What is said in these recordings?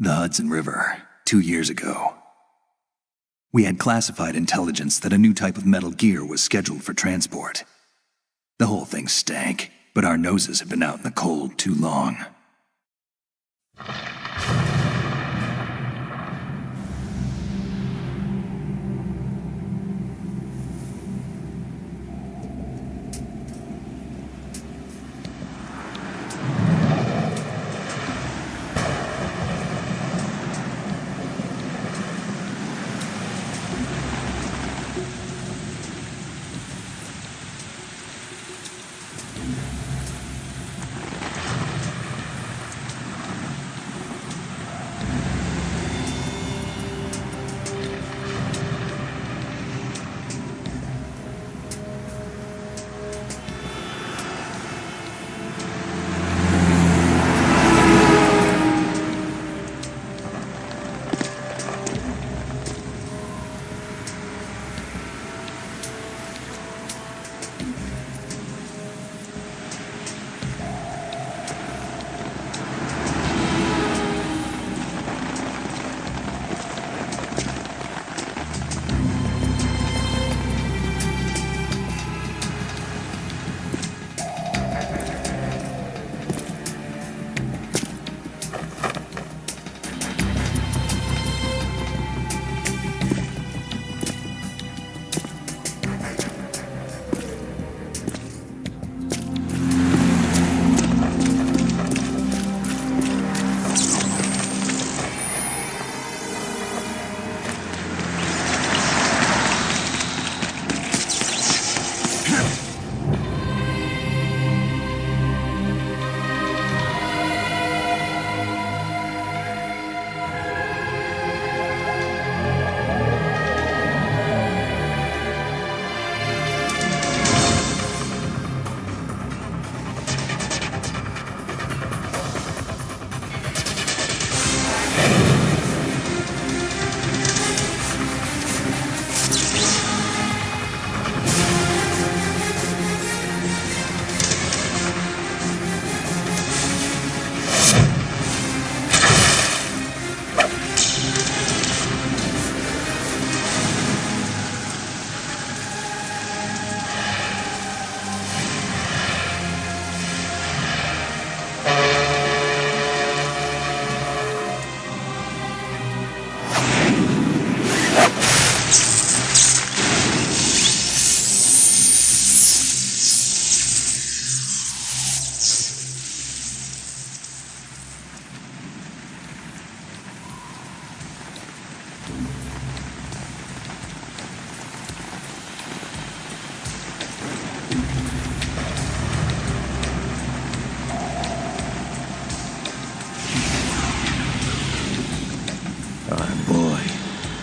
The Hudson River, 2 years ago. We had classified intelligence that a new type of metal gear was scheduled for transport. The whole thing stank, but our noses had been out in the cold too long.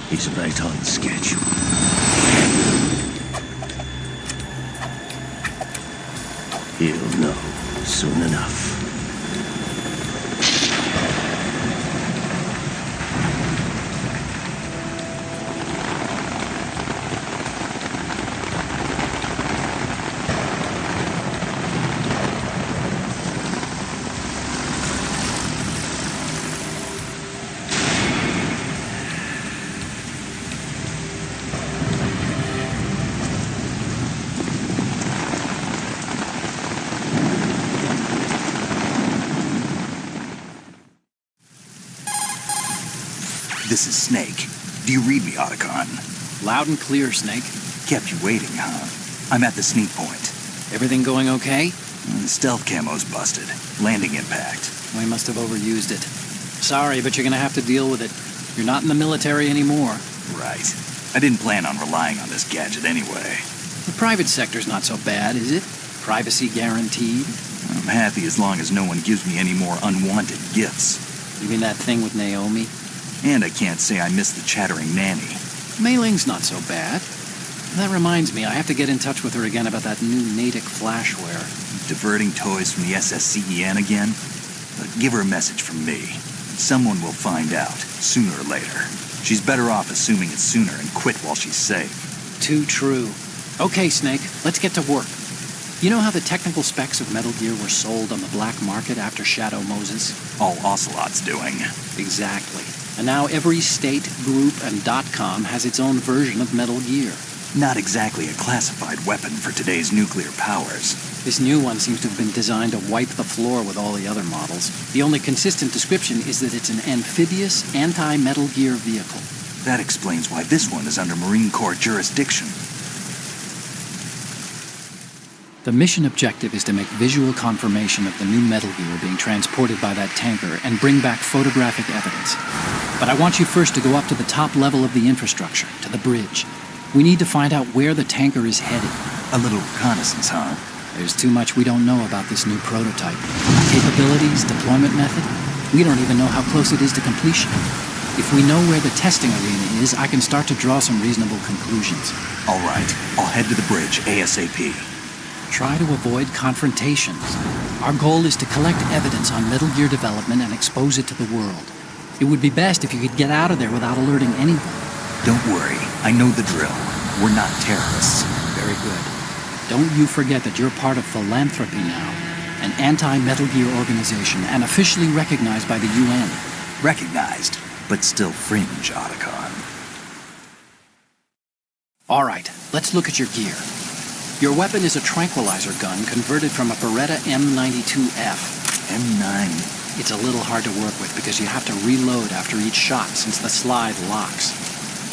He's right on schedule. He'll know soon enough. This is Snake. Do you read me, Otacon? Loud and clear, Snake. Kept you waiting, huh? I'm at the sneak point. Everything going okay? The stealth camo's busted. Landing impact. We must have overused it. Sorry, but you're gonna have to deal with it. You're not in the military anymore. Right. I didn't plan on relying on this gadget anyway. The private sector's not so bad, is it? Privacy guaranteed. I'm happy as long as no one gives me any more unwanted gifts. You mean that thing with Naomi? And I can't say I miss the chattering nanny. Mei Ling's not so bad. That reminds me, I have to get in touch with her again about that new Natick flashware. Diverting toys from the SSCEN again? But give her a message from me. Someone will find out, sooner or later. She's better off assuming it sooner and quit while she's safe. Too true. Okay, Snake, let's get to work. You know how the technical specs of Metal Gear were sold on the black market after Shadow Moses? All Ocelot's doing. Exactly. And now every state, group, and .com has its own version of Metal Gear. Not exactly a classified weapon for today's nuclear powers. This new one seems to have been designed to wipe the floor with all the other models. The only consistent description is that it's an amphibious, anti-Metal Gear vehicle. That explains why this one is under Marine Corps jurisdiction. The mission objective is to make visual confirmation of the new Metal Gear being transported by that tanker and bring back photographic evidence. But I want you first to go up to the top level of the infrastructure, to the bridge. We need to find out where the tanker is headed. A little reconnaissance, huh? There's too much we don't know about this new prototype. Capabilities, deployment method. We don't even know how close it is to completion. If we know where the testing arena is, I can start to draw some reasonable conclusions. All right, I'll head to the bridge ASAP. Try to avoid confrontations. Our goal is to collect evidence on Metal Gear development and expose it to the world. It would be best if you could get out of there without alerting anyone. Don't worry, I know the drill. We're not terrorists. Very good. Don't you forget that you're part of Philanthropy now, an anti-Metal Gear organization and officially recognized by the UN. Recognized, but still fringe, Otacon. All right, let's look at your gear. Your weapon is a tranquilizer gun converted from a Beretta M92F. M9. It's a little hard to work with because you have to reload after each shot since the slide locks.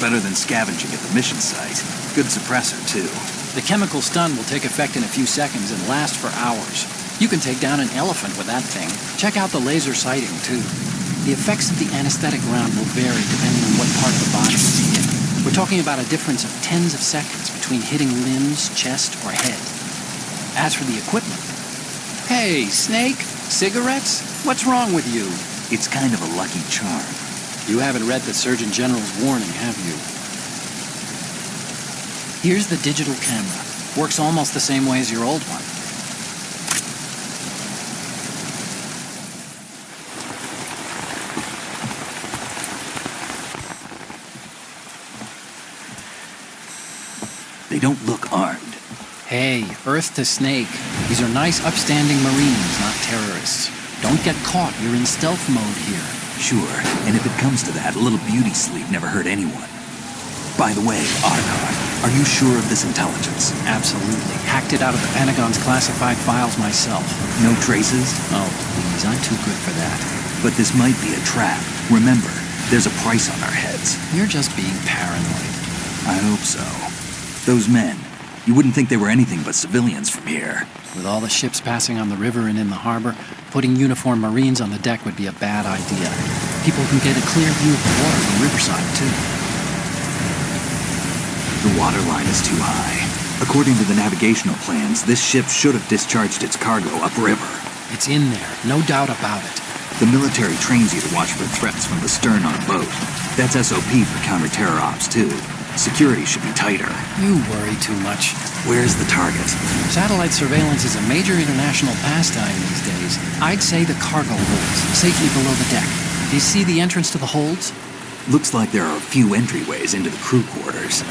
Better than scavenging at the mission site. Good suppressor, too. The chemical stun will take effect in a few seconds and last for hours. You can take down an elephant with that thing. Check out the laser sighting, too. The effects of the anesthetic round will vary depending on what part of the body is hit. We're talking about a difference of tens of seconds between hitting limbs, chest, or head. As for the equipment... Hey, Snake? Cigarettes? What's wrong with you? It's kind of a lucky charm. You haven't read the Surgeon General's warning, have you? Here's the digital camera. Works almost the same way as your old one. They don't look armed. Hey, Earth to Snake. These are nice, upstanding Marines, not terrorists. Don't get caught. You're in stealth mode here. Sure, and if it comes to that, a little beauty sleep never hurt anyone. By the way, Otacon, are you sure of this intelligence? Absolutely. Hacked it out of the Pentagon's classified files myself. No traces? Oh, please, I'm too good for that. But this might be a trap. Remember, there's a price on our heads. You're just being paranoid. I hope so. Those men, you wouldn't think they were anything but civilians from here. With all the ships passing on the river and in the harbor, putting uniformed Marines on the deck would be a bad idea. People can get a clear view of the water from Riverside, too. The water line is too high. According to the navigational plans, this ship should have discharged its cargo upriver. It's in there, no doubt about it. The military trains you to watch for threats from the stern on a boat. That's SOP for counter-terror ops, too. Security should be tighter. You worry too much. Where's the target? Satellite surveillance is a major international pastime these days. I'd say the cargo holds, safely below the deck. Do you see the entrance to the holds? Looks like there are a few entryways into the crew quarters.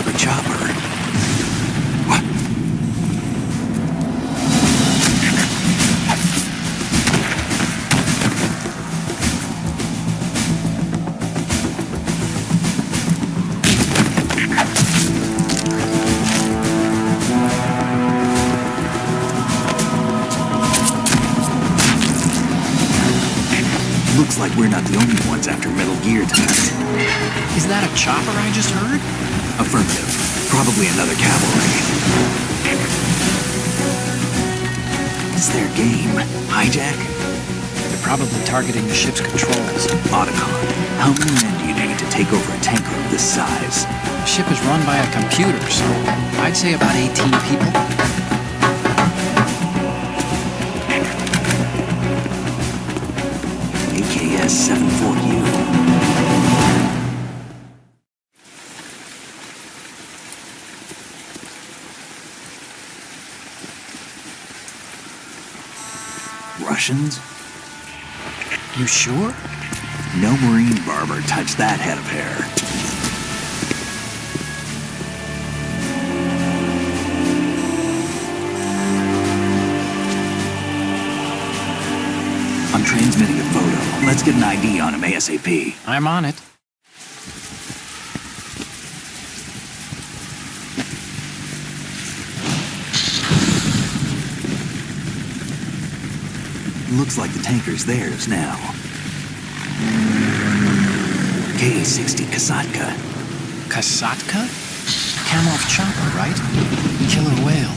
The chopper. What? Looks like we're not the only ones after Metal Gear tonight. Is that a chopper I just heard? Affirmative. Probably another cavalry. It's their game. Hijack? They're probably targeting the ship's controls. Otacon, how many men do you need to take over a tanker of this size? The ship is run by a computer, so I'd say about 18 people. AKS 74U. Russians? You sure? No Marine barber touched that head of hair. I'm transmitting a photo. Let's get an ID on him ASAP. I'm on it. Looks like the tanker's theirs now. K-60 Kasatka. Kasatka? Kamov chopper, right? Killer whale.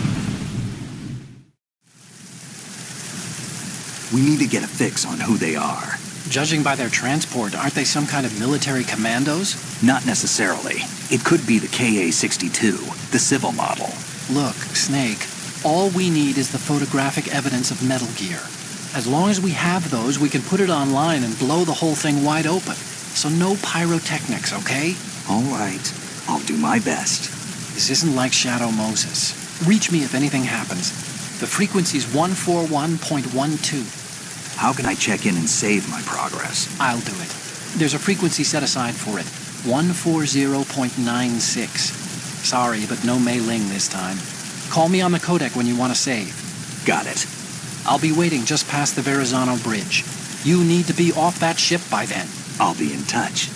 We need to get a fix on who they are. Judging by their transport, aren't they some kind of military commandos? Not necessarily. It could be the KA-62, the civil model. Look, Snake, all we need is the photographic evidence of Metal Gear. As long as we have those, we can put it online and blow the whole thing wide open. So no pyrotechnics, okay? All right. I'll do my best. This isn't like Shadow Moses. Reach me if anything happens. The frequency's 141.12. How can I check in and save my progress? I'll do it. There's a frequency set aside for it. 140.96. Sorry, but no Mei Ling this time. Call me on the codec when you want to save. Got it. I'll be waiting just past the Verrazano Bridge. You need to be off that ship by then. I'll be in touch.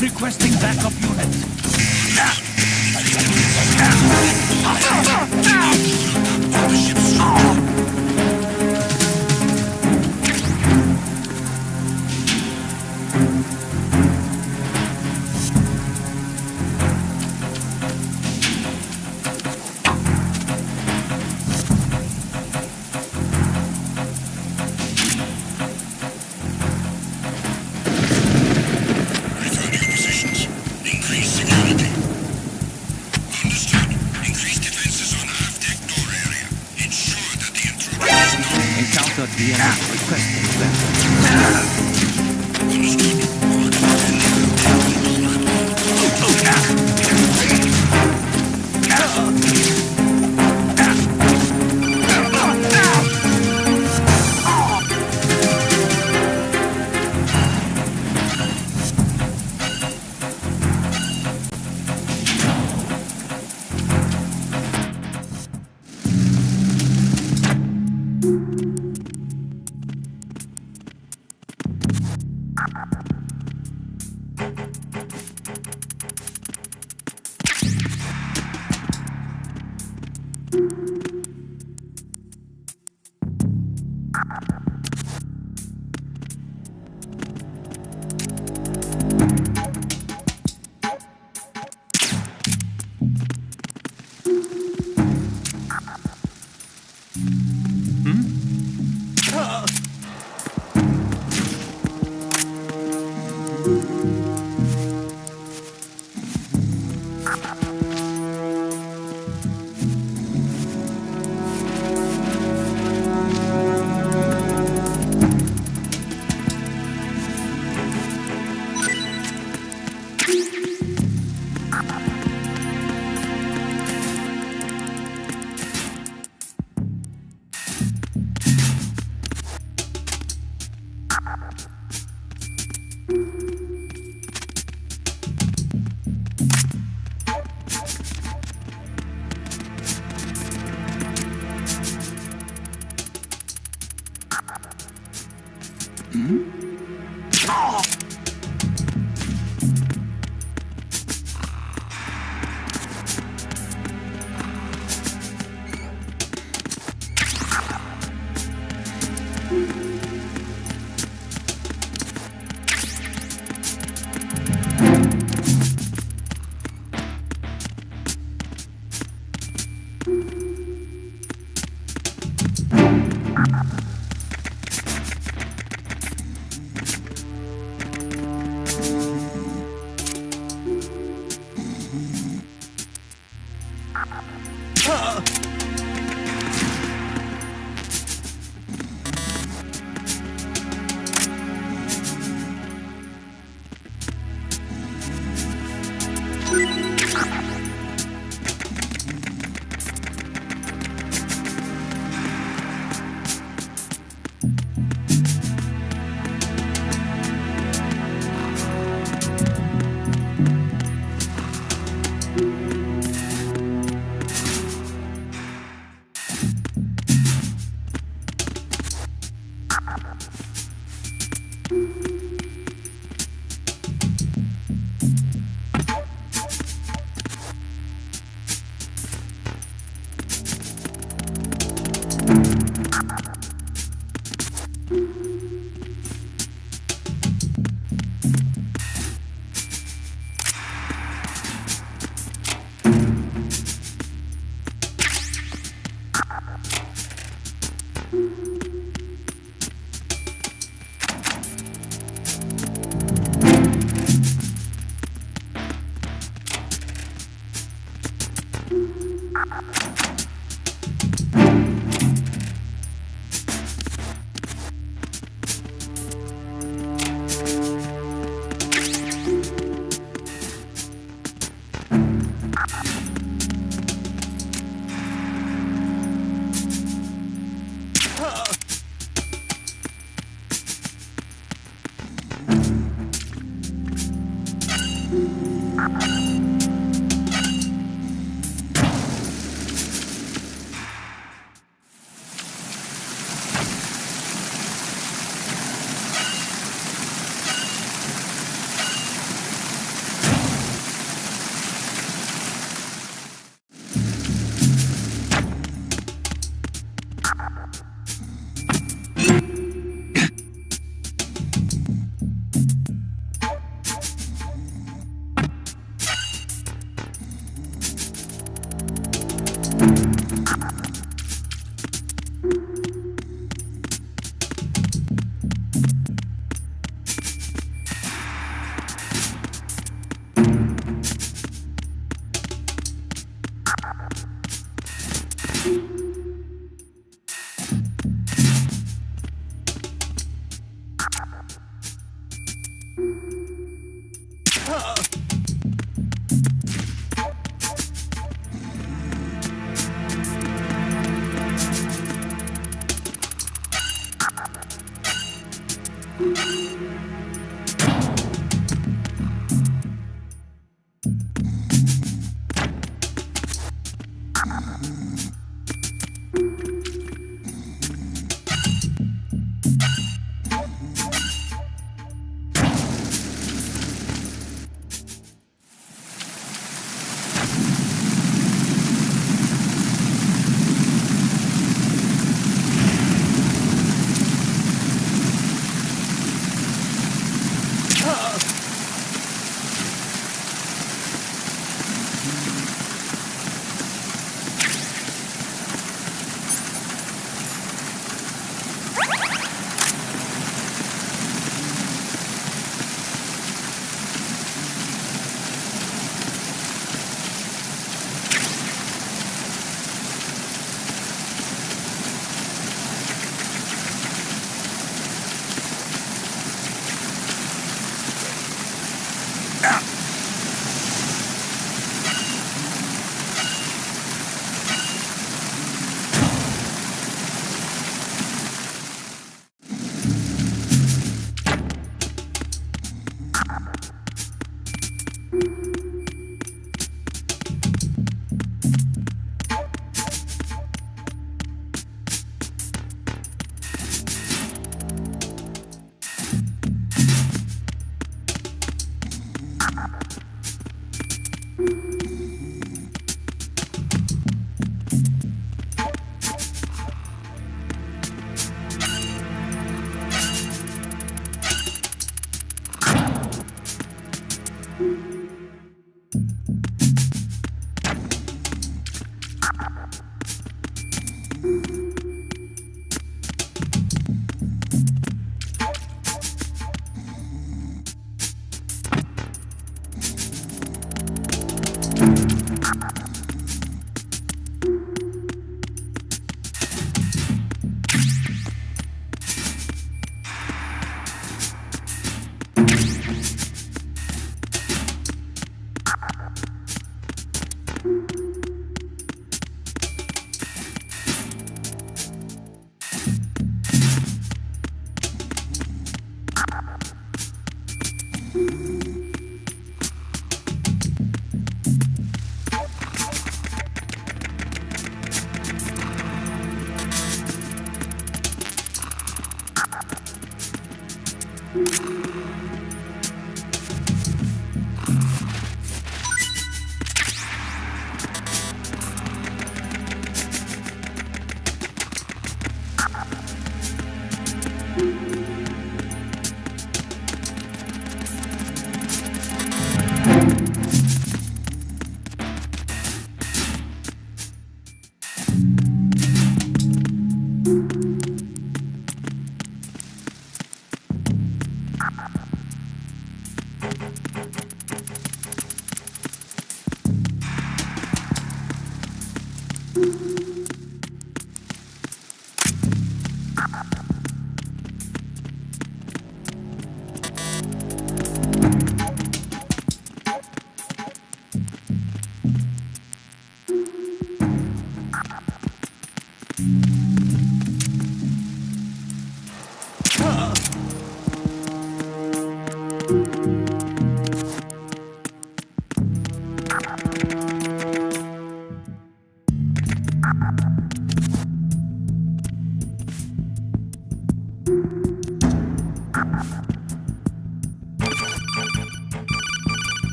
Requesting backup unit.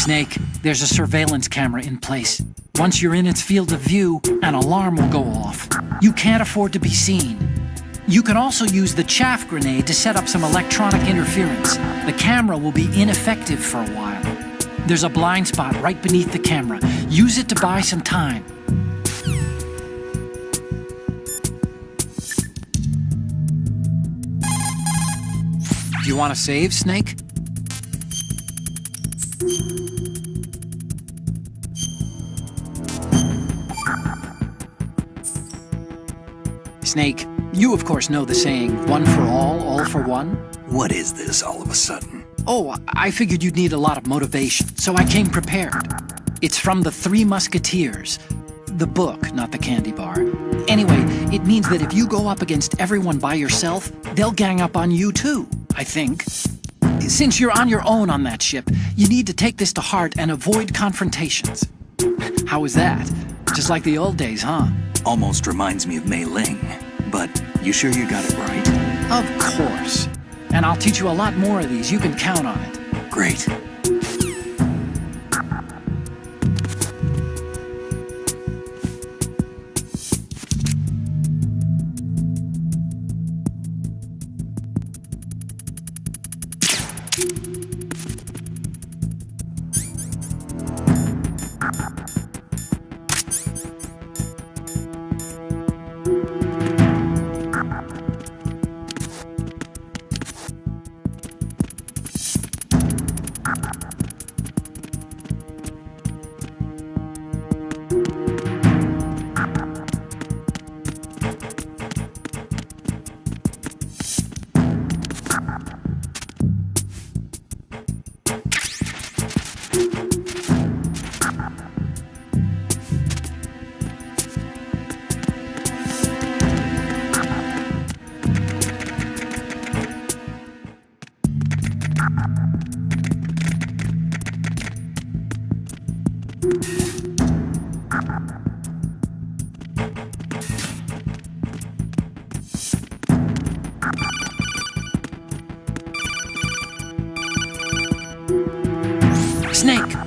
Snake, there's a surveillance camera in place. Once you're in its field of view, an alarm will go off. You can't afford to be seen. You can also use the chaff grenade to set up some electronic interference. The camera will be ineffective for a while. There's a blind spot right beneath the camera. Use it to buy some time. Do you want to save, Snake? Snake, you of course know the saying, one for all for one? What is this all of a sudden? Oh, I figured you'd need a lot of motivation, so I came prepared. It's from the Three Musketeers. The book, not the candy bar. Anyway, it means that if you go up against everyone by yourself, they'll gang up on you too, I think. Since you're on your own on that ship, you need to take this to heart and avoid confrontations. How was that? Just like the old days, huh? Almost reminds me of Mei Ling, but you sure you got it right? Of course. And I'll teach you a lot more of these. You can count on it. Great.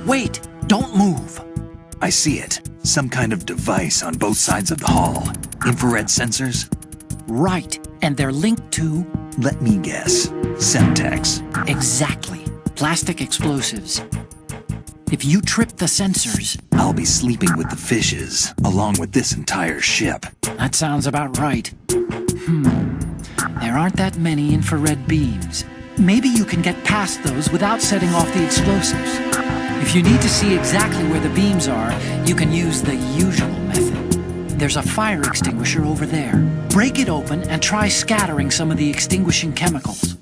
Wait! Don't move! I see it. Some kind of device on both sides of the hall. Infrared sensors? Right, and they're linked to... Let me guess. Semtex. Exactly. Plastic explosives. If you trip the sensors... I'll be sleeping with the fishes, along with this entire ship. That sounds about right. There aren't that many infrared beams. Maybe you can get past those without setting off the explosives. If you need to see exactly where the beams are, you can use the usual method. There's a fire extinguisher over there. Break it open and try scattering some of the extinguishing chemicals.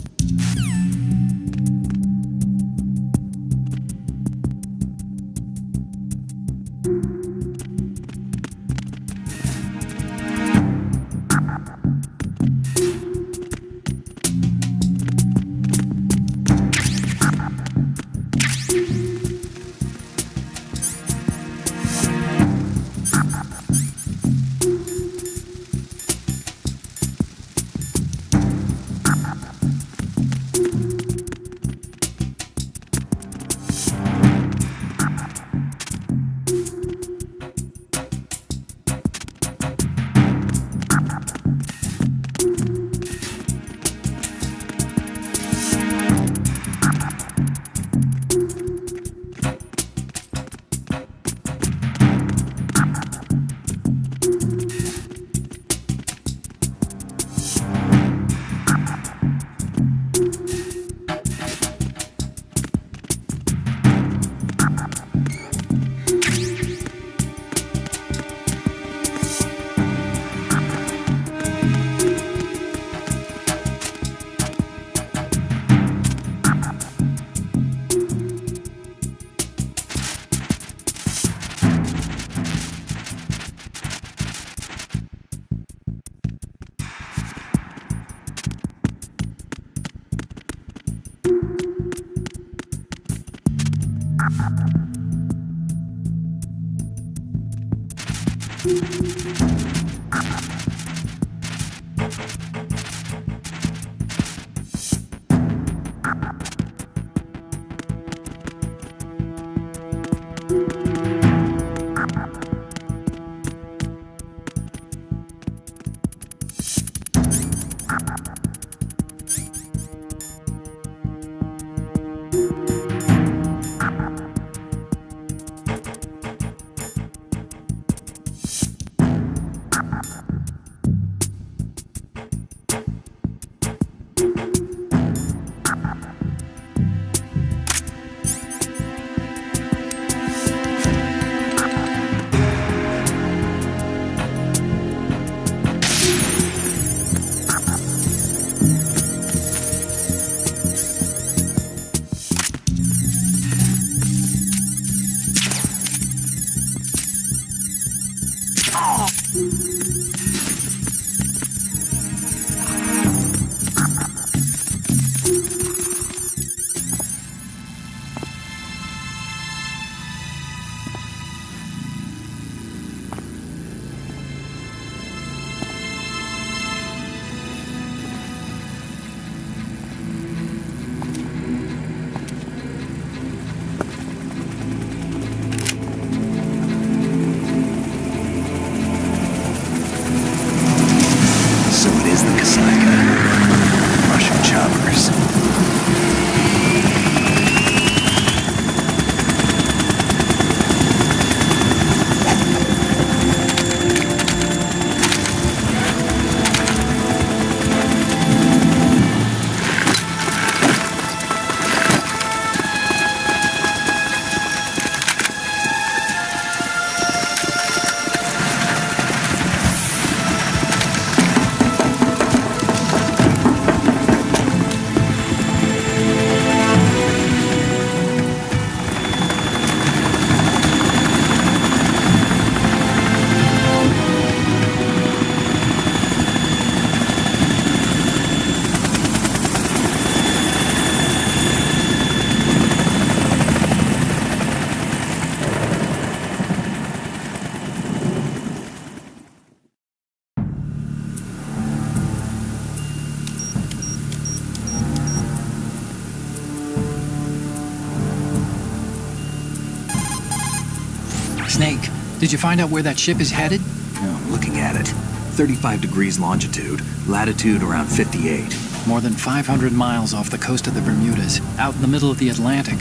Snake, did you find out where that ship is headed? Oh, I'm looking at it. 35 degrees longitude, latitude around 58. More than 500 miles off the coast of the Bermudas, out in the middle of the Atlantic.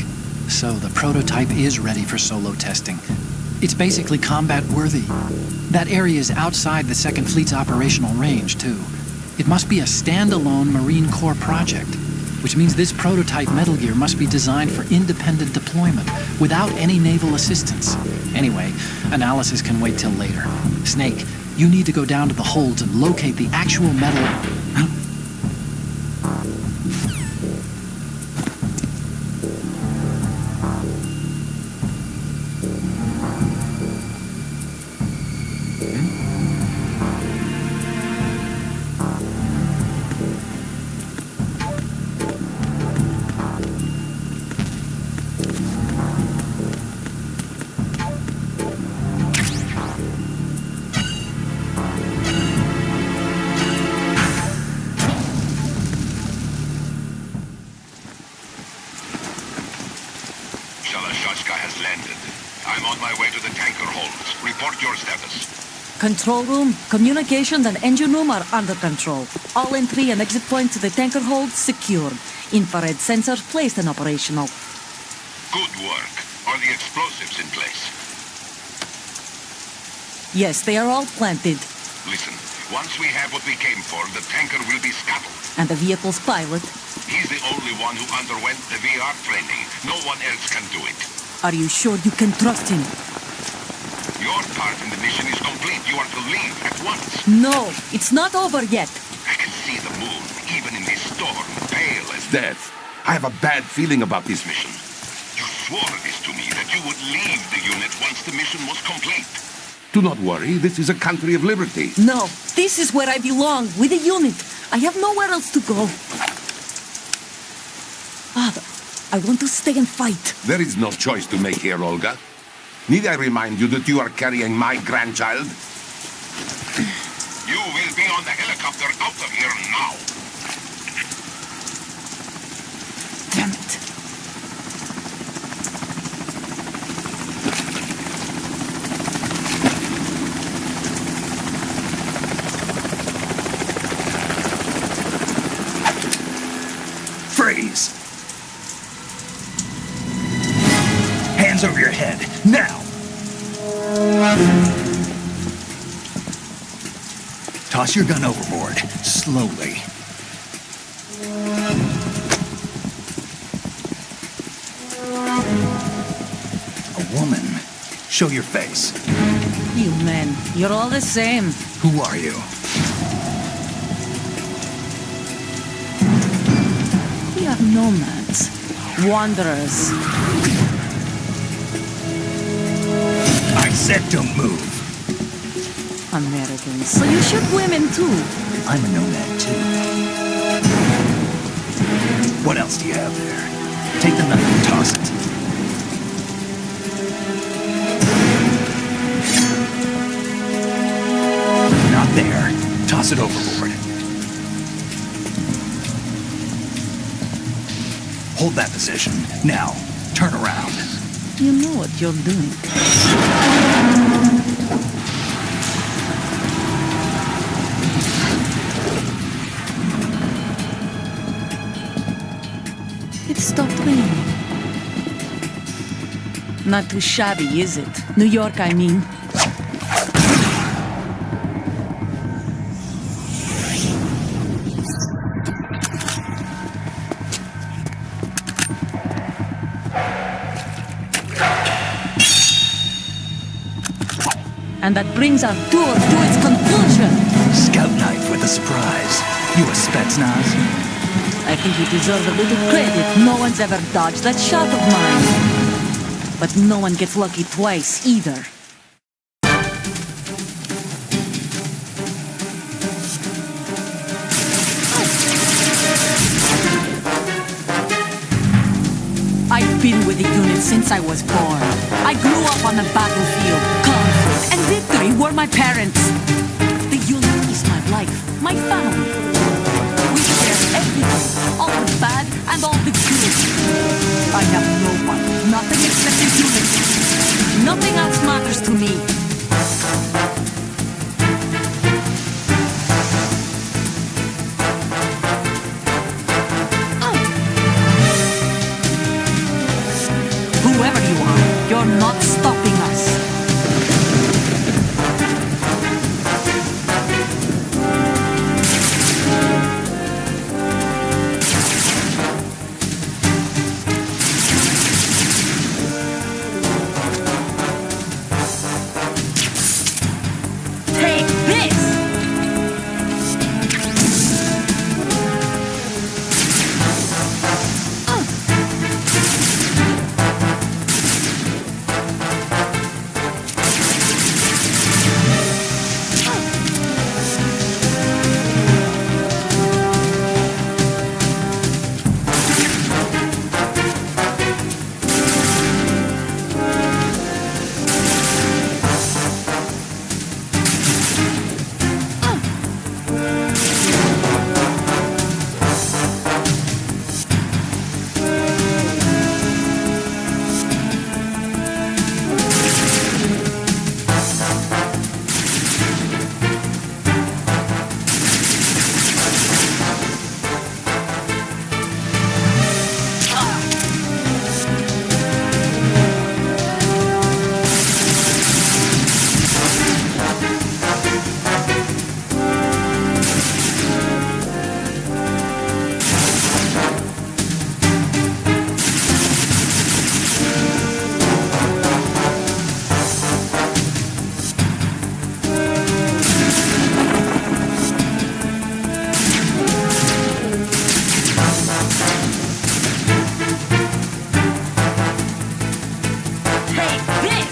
So the prototype is ready for solo testing. It's basically combat-worthy. That area is outside the Second Fleet's operational range, too. It must be a standalone Marine Corps project, which means this prototype Metal Gear must be designed for independent deployment, without any naval assistance. Anyway, analysis can wait till later. Snake, you need to go down to the holds and locate the actual metal... Shalashaska has landed. I'm on my way to the tanker holds. Report your status. Control room, communications and engine room are under control. All entry and exit points to the tanker hold secured. Infrared sensors placed and operational. Good work. Are the explosives in place? Yes, they are all planted. Listen, once we have what we came for, the tanker will be scuttled. And the vehicle's pilot. He's the only one who underwent the VR training. No one else can do it. Are you sure you can trust him? Your part in the mission is complete. You are to leave at once. No, it's not over yet. I can see the moon, even in this storm, pale as Death. I have a bad feeling about this mission. You swore this to me, that you would leave the unit once the mission was complete. Do not worry, this is a country of liberty. No, this is where I belong, with the unit. I have nowhere else to go. Father, I want to stay and fight. There is no choice to make here, Olga. Need I remind you that you are carrying my grandchild? You will be on the helicopter out of here now. Damn it. Freeze! Hands over your head, now! Toss your gun overboard, slowly. A woman. Show your face. You men, you're all the same. Who are you? We are nomads, wanderers. I said don't move. Americans. So you shoot women too. I'm a nomad too. What else do you have there? Take the knife and toss it. Not there. Toss it overboard. Hold that position. Now, turn around. You know what you're doing. It stopped raining. Not too shabby, is it? New York, I mean. And that brings our tour to its conclusion. Scout knife with a surprise. You a Spetsnaz? I think you deserve a little credit. No one's ever dodged that shot of mine. But no one gets lucky twice, either. I've been with the unit since I was born. I grew up on the battlefield. Conflict and victory were my parents. The unit is my life, my family. We share everything, all the bad and all the good. I have no one, nothing except the unit. Nothing else matters to me. Whoever you are, you're not stopping us. Take this! Take this! Take this!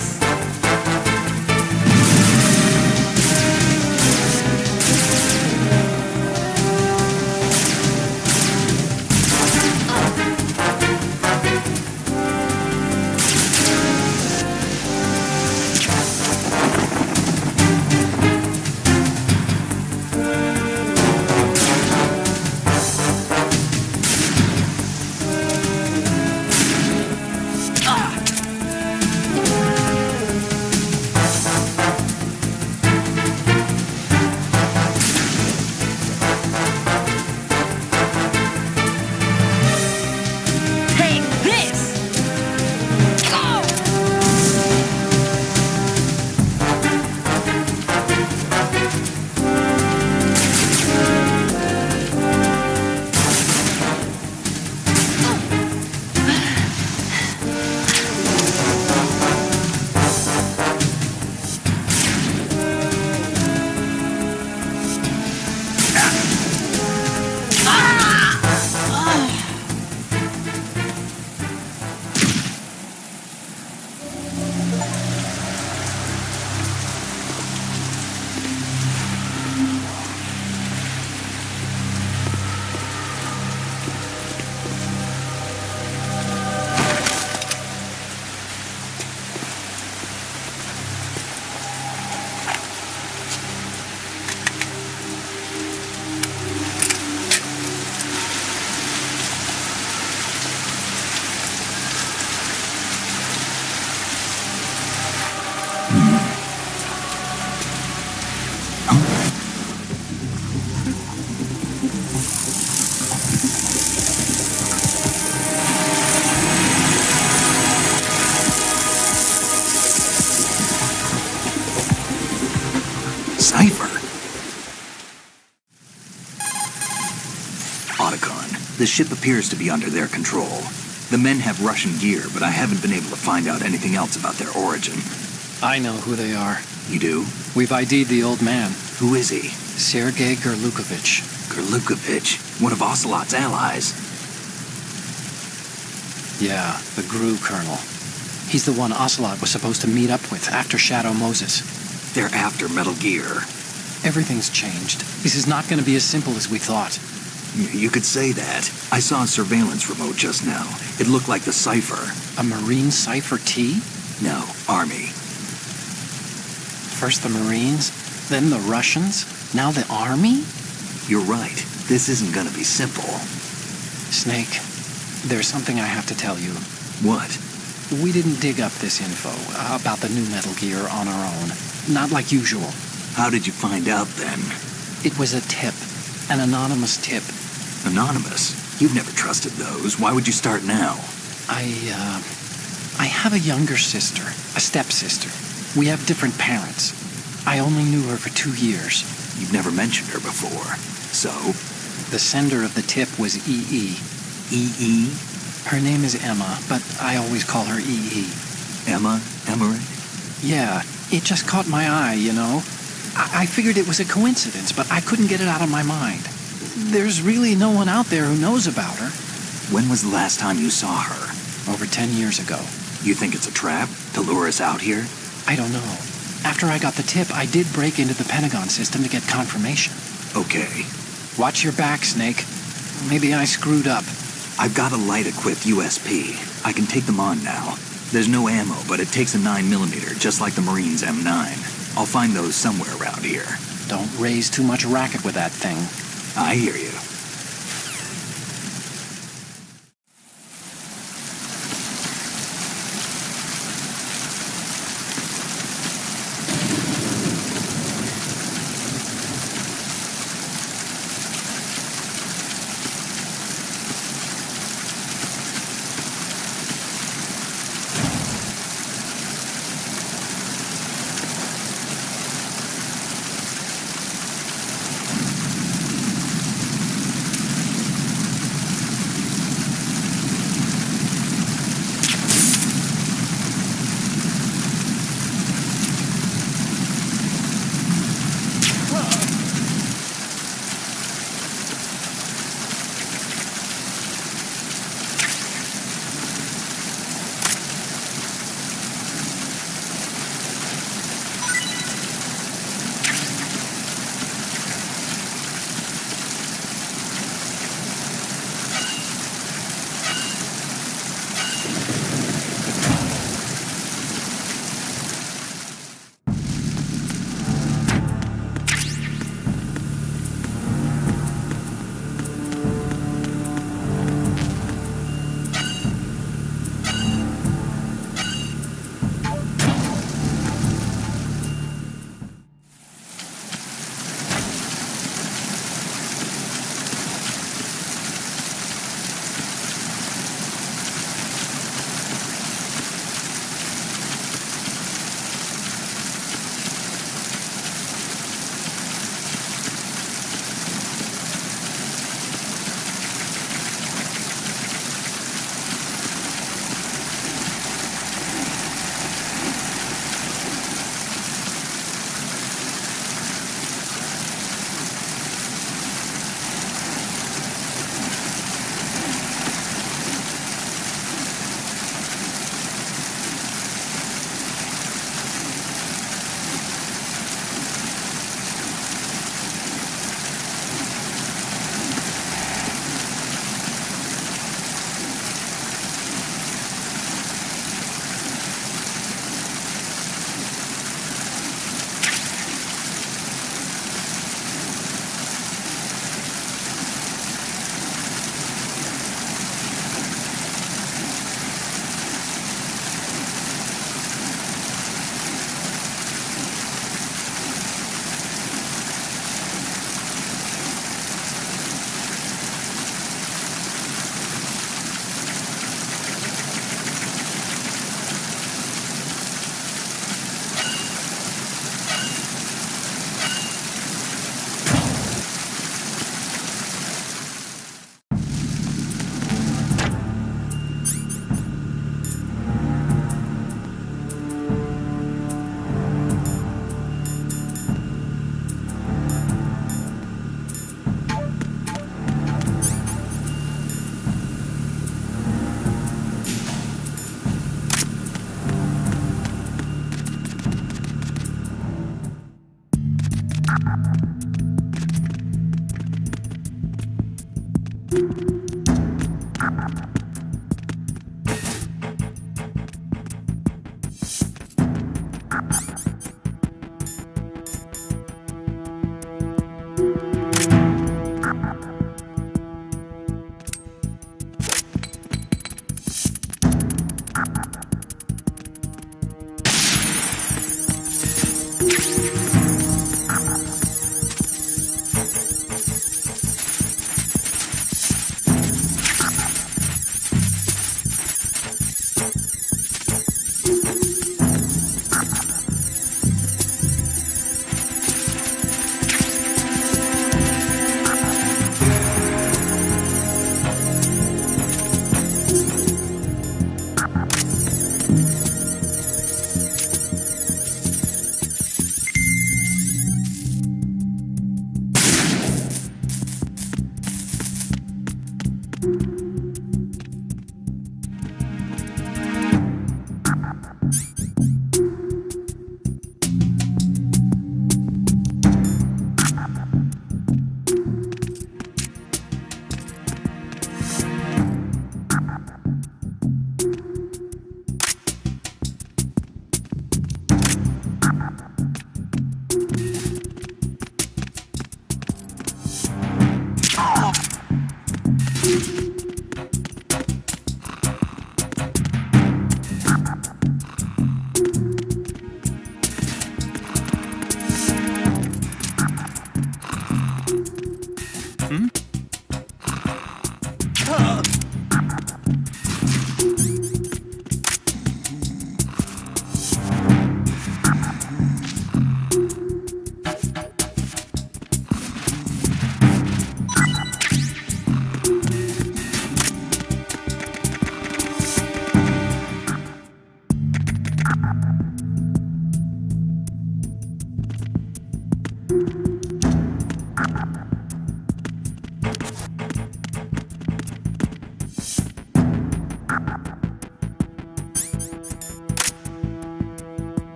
Cypher? Otacon, the ship appears to be under their control. The men have Russian gear, but I haven't been able to find out anything else about their origin. I know who they are. You do? We've ID'd the old man, Who is he? Sergei Gerlukovich. Gerlukovich, one of Ocelot's allies. Yeah, the GRU colonel. He's the one Ocelot was supposed to meet up with after Shadow Moses. They're after Metal Gear. Everything's changed. This is not going to be as simple as we thought. You could say that. I saw a surveillance remote just now. It looked like the Cypher. A Marine Cypher T? No, Army. First the Marines, then the Russians, now the Army? You're right. This isn't gonna be simple. Snake, there's something I have to tell you. What? We didn't dig up this info about the new Metal Gear on our own. Not like usual. How did you find out then? It was a tip. An anonymous tip. Anonymous? You've never trusted those. Why would you start now? I have a younger sister, a stepsister. We have different parents. I only knew her for 2 years. You've never mentioned her before. So? The sender of the tip was EE. EE? Her name is Emma, but I always call her EE. Emma? Emmerich? Yeah, it just caught my eye, you know? I figured it was a coincidence, but I couldn't get it out of my mind. There's really no one out there who knows about her. When was the last time you saw her? Over 10 years ago. You think it's a trap to lure us out here? I don't know. After I got the tip, I did break into the Pentagon system to get confirmation. Okay. Watch your back, Snake. Maybe I screwed up. I've got a light-equipped USP. I can take them on now. There's no ammo, but it takes a 9mm, just like the Marines' M9. I'll find those somewhere around here. Don't raise too much racket with that thing. I hear you.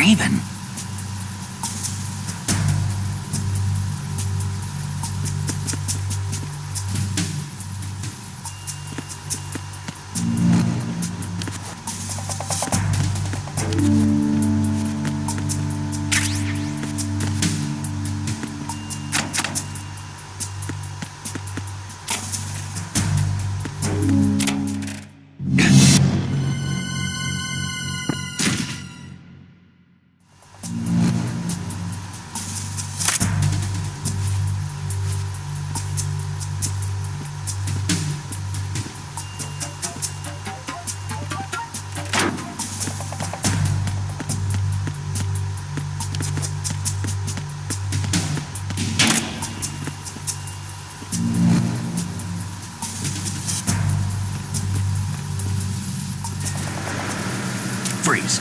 Raven. Freeze.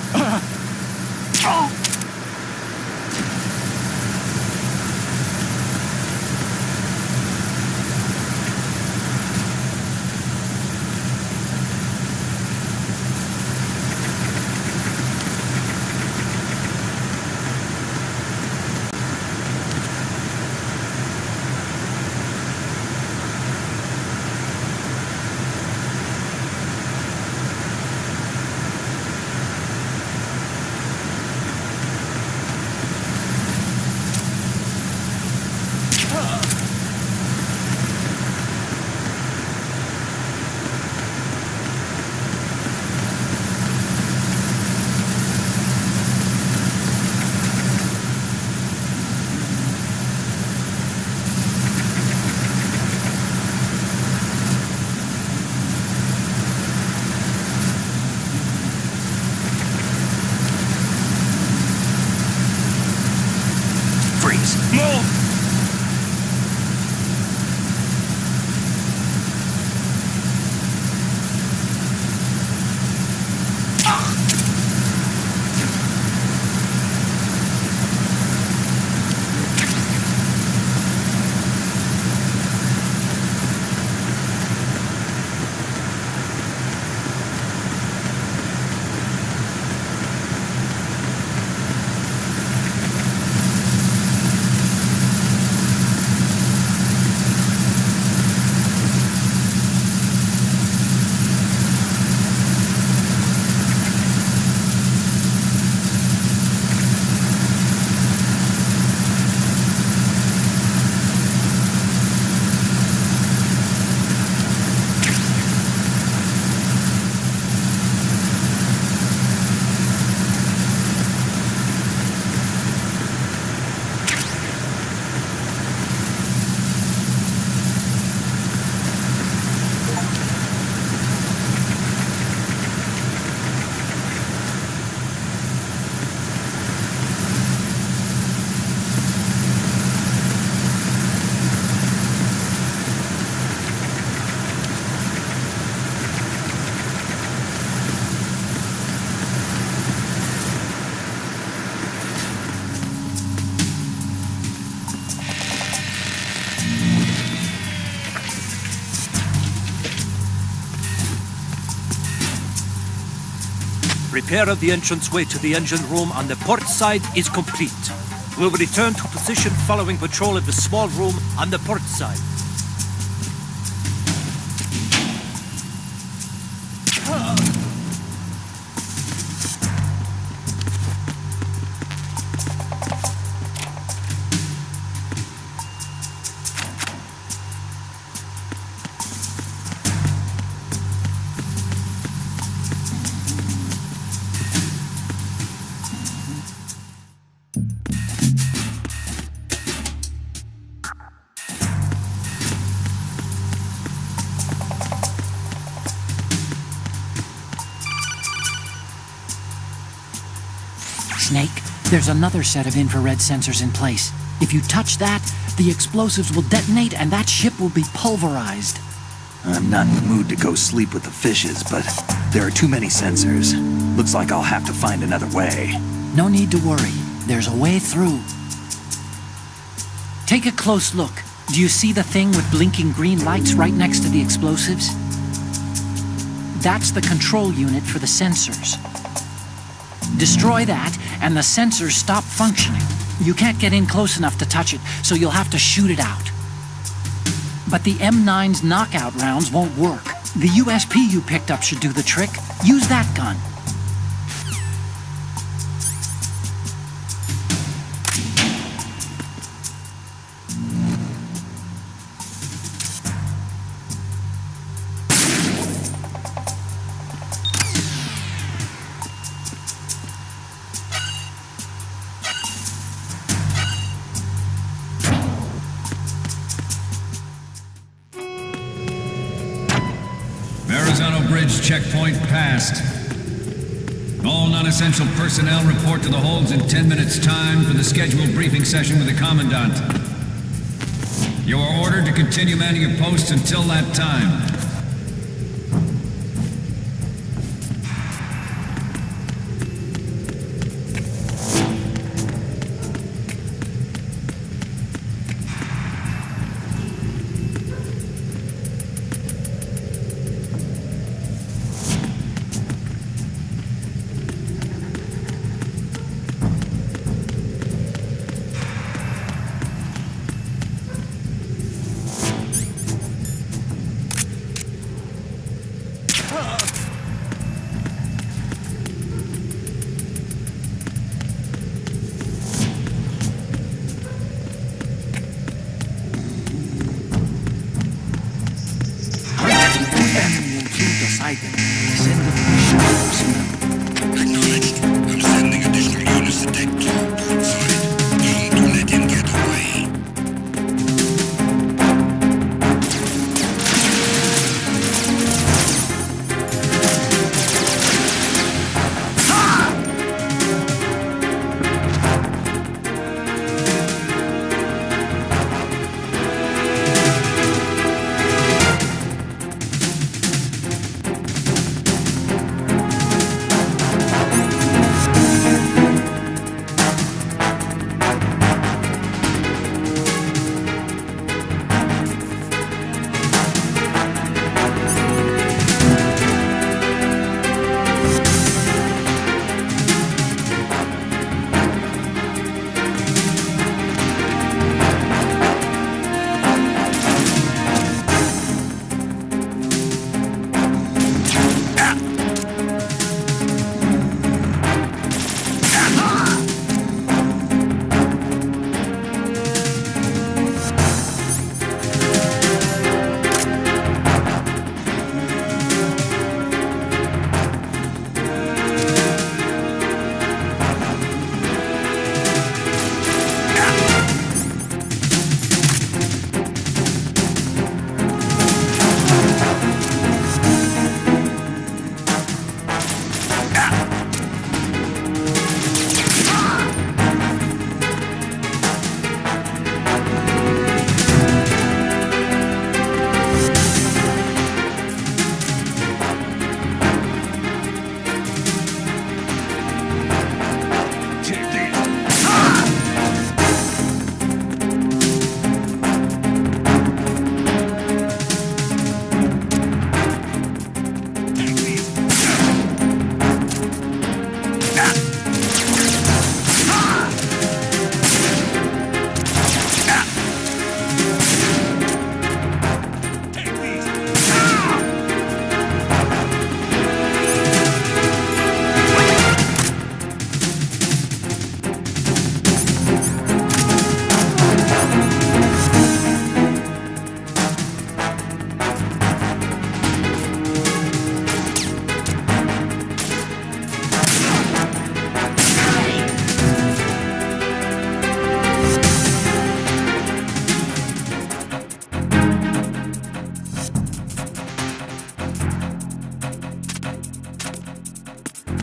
Move! Repair of the entranceway to the engine room on the port side is complete. We'll return to position following patrol of the small room on the port side. Snake, there's another set of infrared sensors in place. If you touch that, the explosives will detonate and that ship will be pulverized. I'm not in the mood to go sleep with the fishes, but there are too many sensors. Looks like I'll have to find another way. No need to worry. There's a way through. Take a close look. Do you see the thing with blinking green lights right next to the explosives? That's the control unit for the sensors. Destroy that, and the sensors stop functioning. You can't get in close enough to touch it, so you'll have to shoot it out. But the M9's knockout rounds won't work. The USP you picked up should do the trick. Use that gun. Verrazano Bridge checkpoint passed. All non-essential personnel report to the holds in 10 minutes' time for the scheduled briefing session with the Commandant. You are ordered to continue manning your posts until that time. Acknowledged. I'm sending additional units to deck 2, port side. Don't let him get away.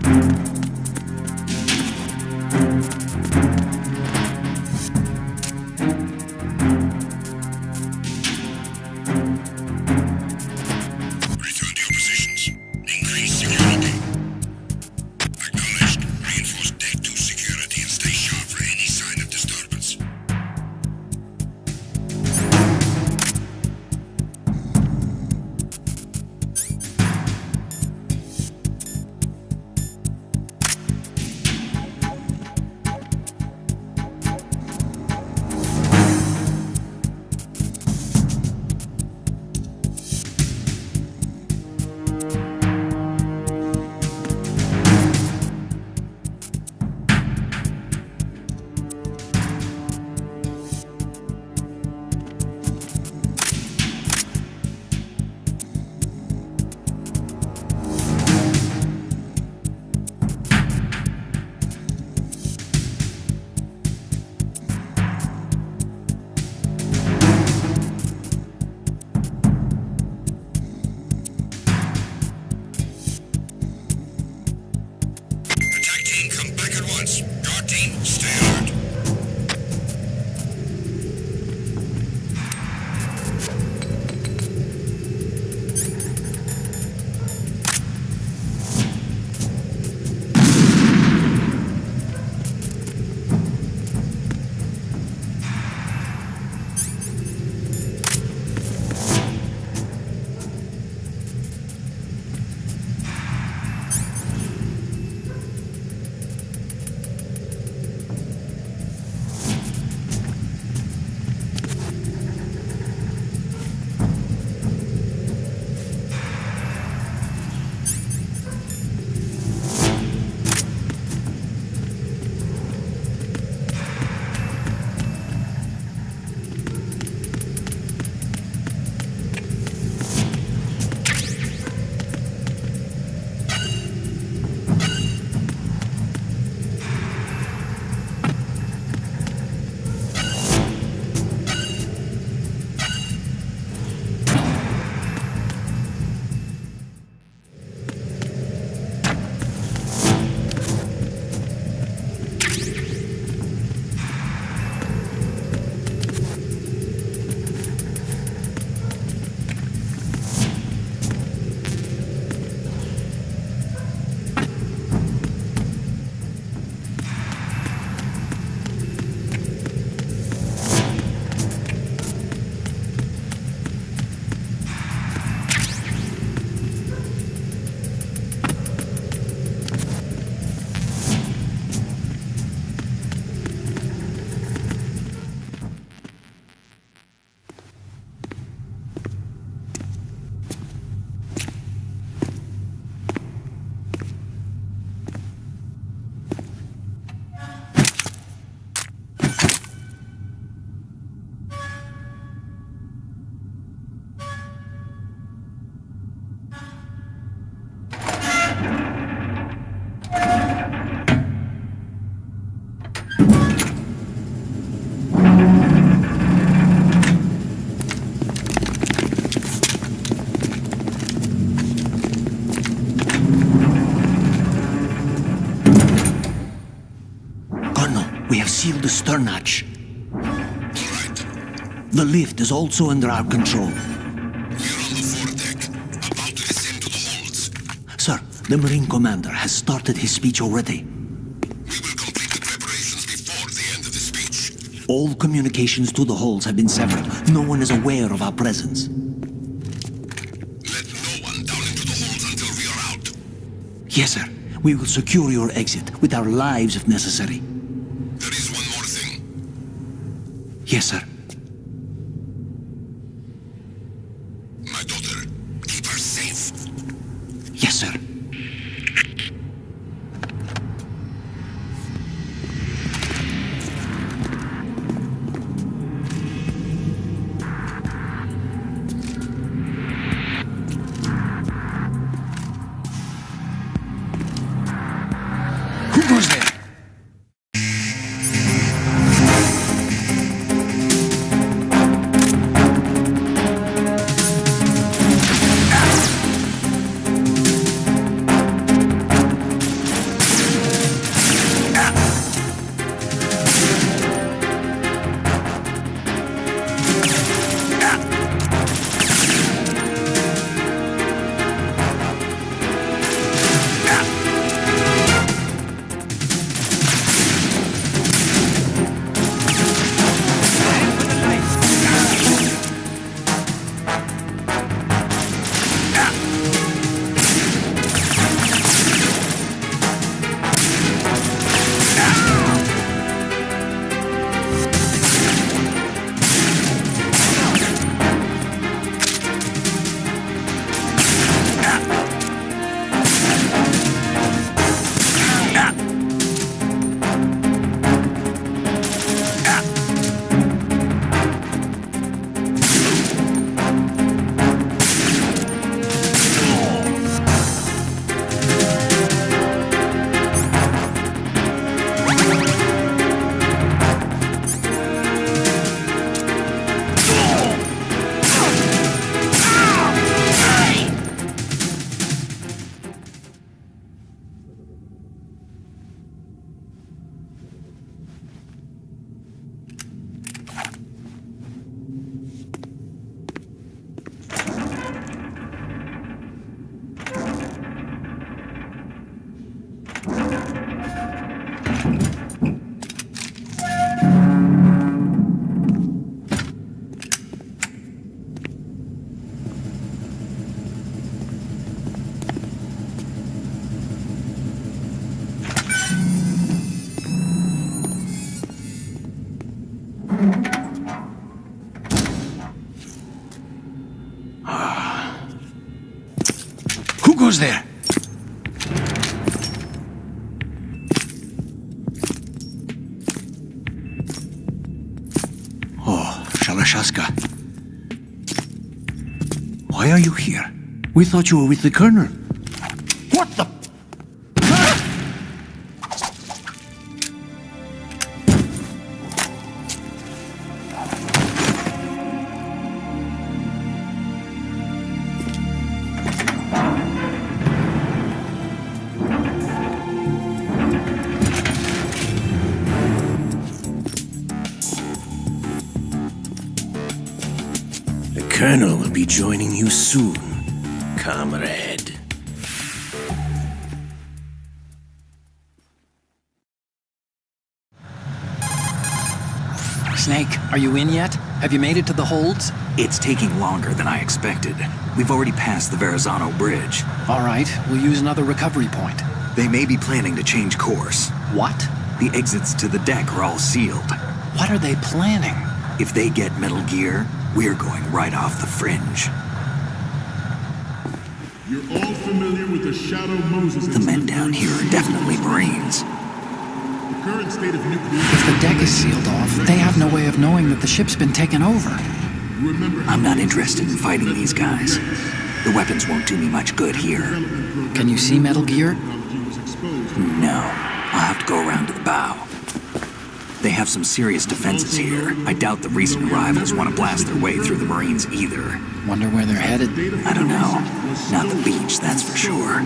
Return to your positions. Increase security. Acknowledged. Reinforce Deck 2 security and stay sharp for any sign of disturbance. Attack team, come back at once. Guard team, stay alert. We have sealed the stern hatch. All right. The lift is also under our control. We're on the foredeck, about to descend to the holds. Sir, the Marine Commander has started his speech already. We will complete the preparations before the end of the speech. All communications to the holds have been severed. No one is aware of our presence. Let no one down into the holds until we are out. Yes, sir. We will secure your exit with our lives if necessary. There is one more thing. Yes, sir. My daughter, keep her safe. Yes, sir. Who goes there? goes there? Oh, Shalashaska. Why are you here? We thought you were with the Colonel. What the? The Colonel will be joining you soon, comrade. Snake, are you in yet? Have you made it to the holds? It's taking longer than I expected. We've already passed the Verrazano Bridge. All right, we'll use another recovery point. They may be planning to change course. What? The exits to the deck are all sealed. What are they planning? If they get Metal Gear, we're going right off the fringe. You're all familiar with the Shadow Moses The men down here are definitely Marines. The current state of nuclear... If the deck is sealed off, they have no way of knowing that the ship's been taken over. Remember, I'm not interested in fighting these guys. The weapons won't do me much good here. Can you see Metal Gear? No. I'll have to go around to the bow. They have some serious defenses here. I doubt the recent arrivals want to blast their way through the Marines either. Wonder where they're headed. I don't know. Not the beach, that's for sure.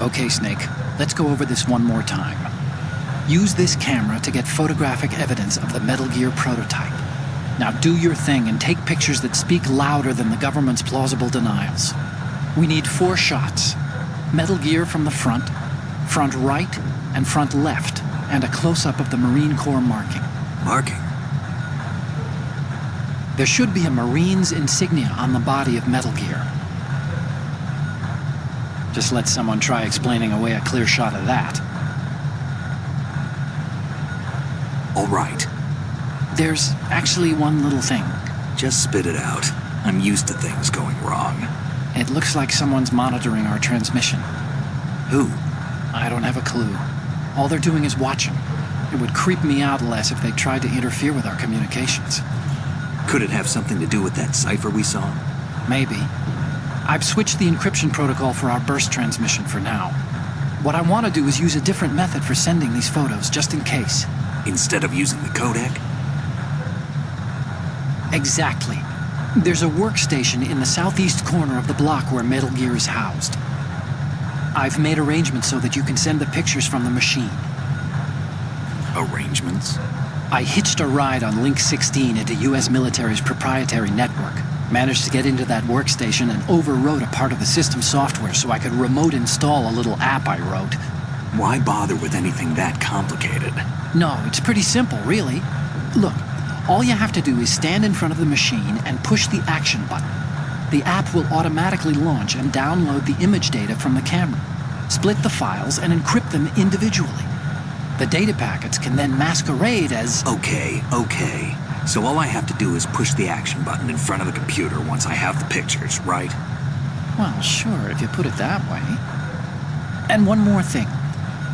Okay, Snake, let's go over this one more time. Use this camera to get photographic evidence of the Metal Gear prototype. Now do your thing and take pictures that speak louder than the government's plausible denials. We need 4 shots. Metal Gear from the front right, and front left, and a close-up of the Marine Corps marking. Marking? There should be a Marine's insignia on the body of Metal Gear. Just let someone try explaining away a clear shot of that. All right. There's actually one little thing. Just spit it out. I'm used to things going wrong. It looks like someone's monitoring our transmission. Who? I don't have a clue. All they're doing is watching. It would creep me out less if they tried to interfere with our communications. Could it have something to do with that cipher we saw? Maybe. I've switched the encryption protocol for our burst transmission for now. What I want to do is use a different method for sending these photos, just in case. Instead of using the codec? Exactly. There's a workstation in the southeast corner of the block where Metal Gear is housed. I've made arrangements so that you can send the pictures from the machine. Arrangements? I hitched a ride on Link 16 into U.S. military's proprietary network. Managed to get into that workstation and overwrote a part of the system software so I could remote install a little app I wrote. Why bother with anything that complicated? No, it's pretty simple, really. Look, all you have to do is stand in front of the machine and push the action button. The app will automatically launch and download the image data from the camera, split the files, and encrypt them individually. The data packets can then masquerade as... Okay. So all I have to do is push the action button in front of the computer once I have the pictures, right? Well, sure, if you put it that way. And one more thing.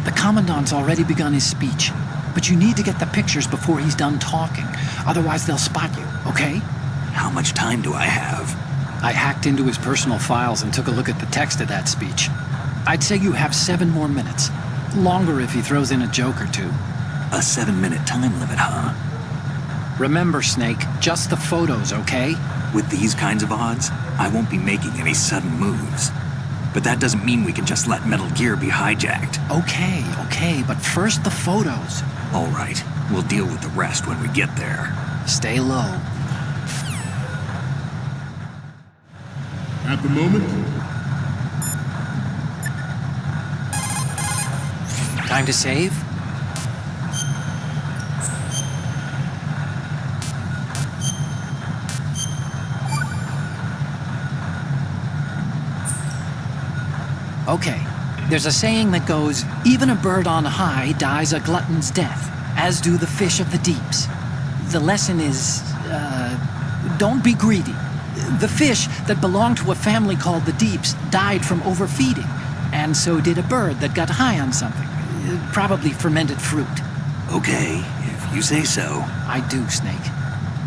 The Commandant's already begun his speech, but you need to get the pictures before he's done talking. Otherwise, they'll spot you, okay? How much time do I have? I hacked into his personal files and took a look at the text of that speech. I'd say you have 7 more minutes. Longer if he throws in a joke or two. A 7-minute time limit, huh? Remember, Snake, just the photos, okay? With these kinds of odds, I won't be making any sudden moves. But that doesn't mean we can just let Metal Gear be hijacked. Okay, but first the photos. All right, we'll deal with the rest when we get there. Stay low. At the moment, Time to save? Okay, there's a saying that goes, even a bird on high dies a glutton's death, as do the fish of the deeps. The lesson is, don't be greedy. The fish that belonged to a family called the Deeps died from overfeeding, and so did a bird that got high on something. Probably fermented fruit. Okay, if you say so. I do, Snake.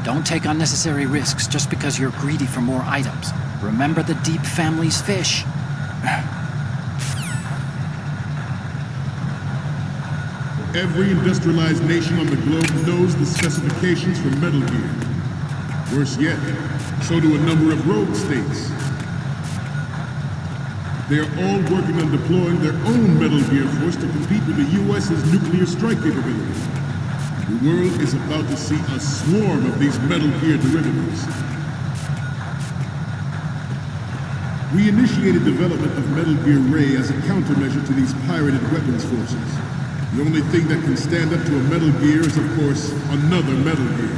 Don't take unnecessary risks just because you're greedy for more items. Remember the Deep family's fish. Every industrialized nation on the globe knows the specifications for Metal Gear. Worse yet, so do a number of rogue states. They are all working on deploying their own Metal Gear force to compete with the U.S.'s nuclear strike capability. The world is about to see a swarm of these Metal Gear derivatives. We initiated development of Metal Gear Ray as a countermeasure to these pirated weapons forces. The only thing that can stand up to a Metal Gear is, of course, another Metal Gear.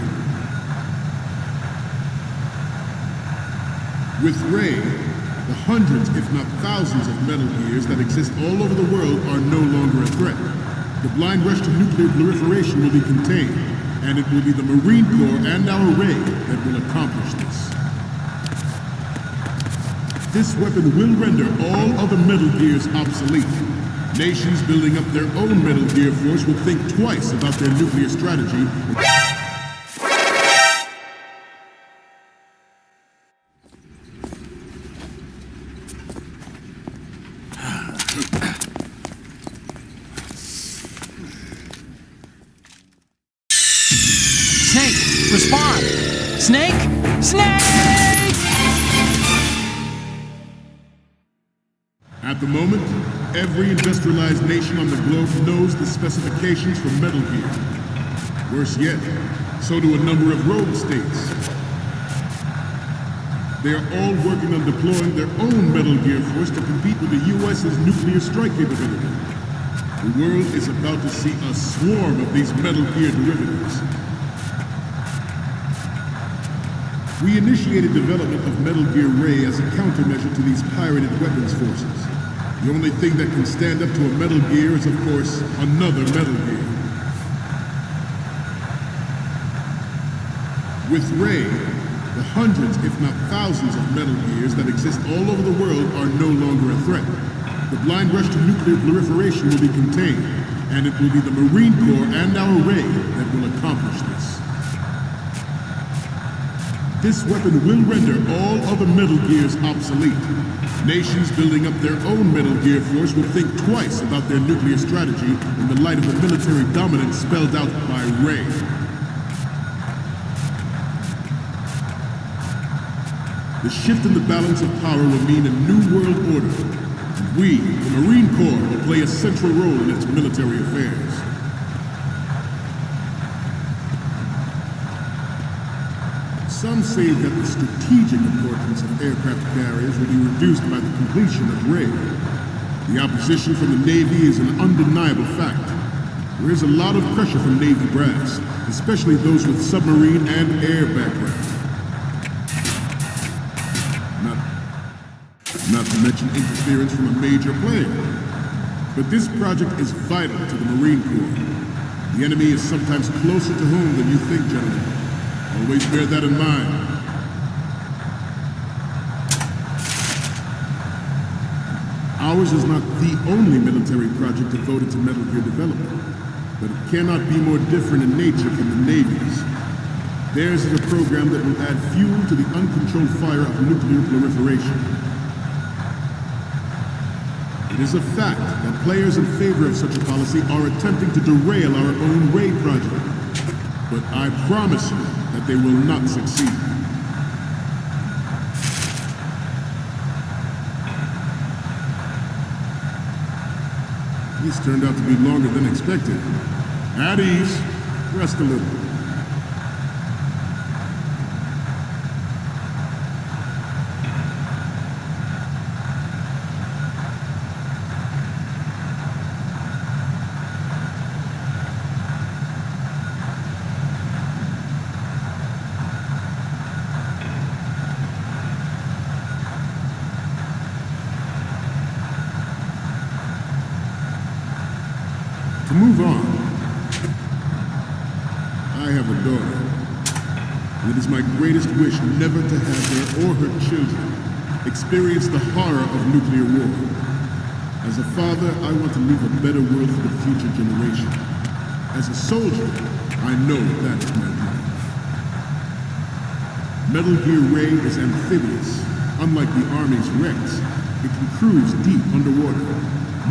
With Ray, the hundreds, if not thousands, of Metal Gears that exist all over the world are no longer a threat. The blind rush to nuclear proliferation will be contained, and it will be the Marine Corps and our Ray that will accomplish this. This weapon will render all other Metal Gears obsolete. Nations building up their own Metal Gear force will think twice about their nuclear strategy. Snake, respond! Snake! Snake! At the moment, every industrialized nation on the globe knows the specifications for Metal Gear. Worse yet, so do a number of rogue states. They are all working on deploying their own Metal Gear force to compete with the U.S.'s nuclear strike capability. The world is about to see a swarm of these Metal Gear derivatives. We initiated development of Metal Gear Ray as a countermeasure to these pirated weapons forces. The only thing that can stand up to a Metal Gear is, of course, another Metal Gear. With Ray, the hundreds, if not thousands, of Metal Gears that exist all over the world are no longer a threat. The blind rush to nuclear proliferation will be contained, and it will be the Marine Corps and our Ray that will accomplish this. This weapon will render all other Metal Gears obsolete. Nations building up their own Metal Gear force will think twice about their nuclear strategy in the light of the military dominance spelled out by Ray. The shift in the balance of power will mean a new world order. And we, the Marine Corps, will play a central role in its military affairs. Some say that the strategic importance of aircraft carriers will be reduced by the completion of Ray. The opposition from the Navy is an undeniable fact. There is a lot of pressure from Navy brass, especially those with submarine and air background. Not to mention interference from a major player. But this project is vital to the Marine Corps. The enemy is sometimes closer to home than you think, gentlemen. Always bear that in mind. Ours is not the only military project devoted to Metal Gear development, but it cannot be more different in nature from the Navy's. Theirs is a program that will add fuel to the uncontrolled fire of nuclear proliferation. It is a fact that players in favor of such a policy are attempting to derail our own Ray project. But I promise you that they will not succeed. This turned out to be longer than expected. At ease. Rest a little. To move on, I have a daughter. and it is my greatest wish never to have her or her children experience the horror of nuclear war. As a father, I want to leave a better world for the future generation. As a soldier, I know that is my duty. Metal Gear Ray is amphibious. Unlike the Army's Rex, it can cruise deep underwater,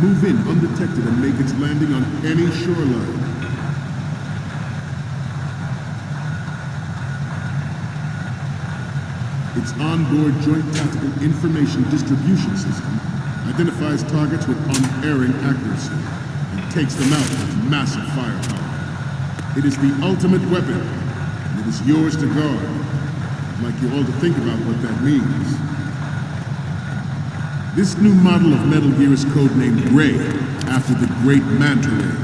move in undetected and make its landing on any shoreline. Its onboard Joint Tactical Information Distribution System identifies targets with unerring accuracy and takes them out with massive firepower. It is the ultimate weapon, and it is yours to guard. I'd like you all to think about what that means. This new model of Metal Gear is codenamed Ray, after the great Manta Ray.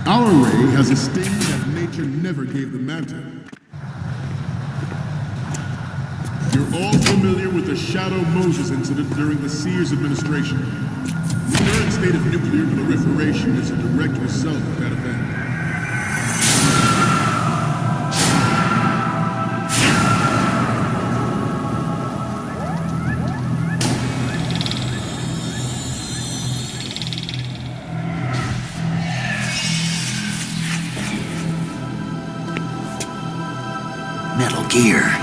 Our Ray has a sting that nature never gave the Manta. You're all familiar with the Shadow Moses incident during the Sears administration. The current state of nuclear proliferation is a direct result of that event. Metal Gear.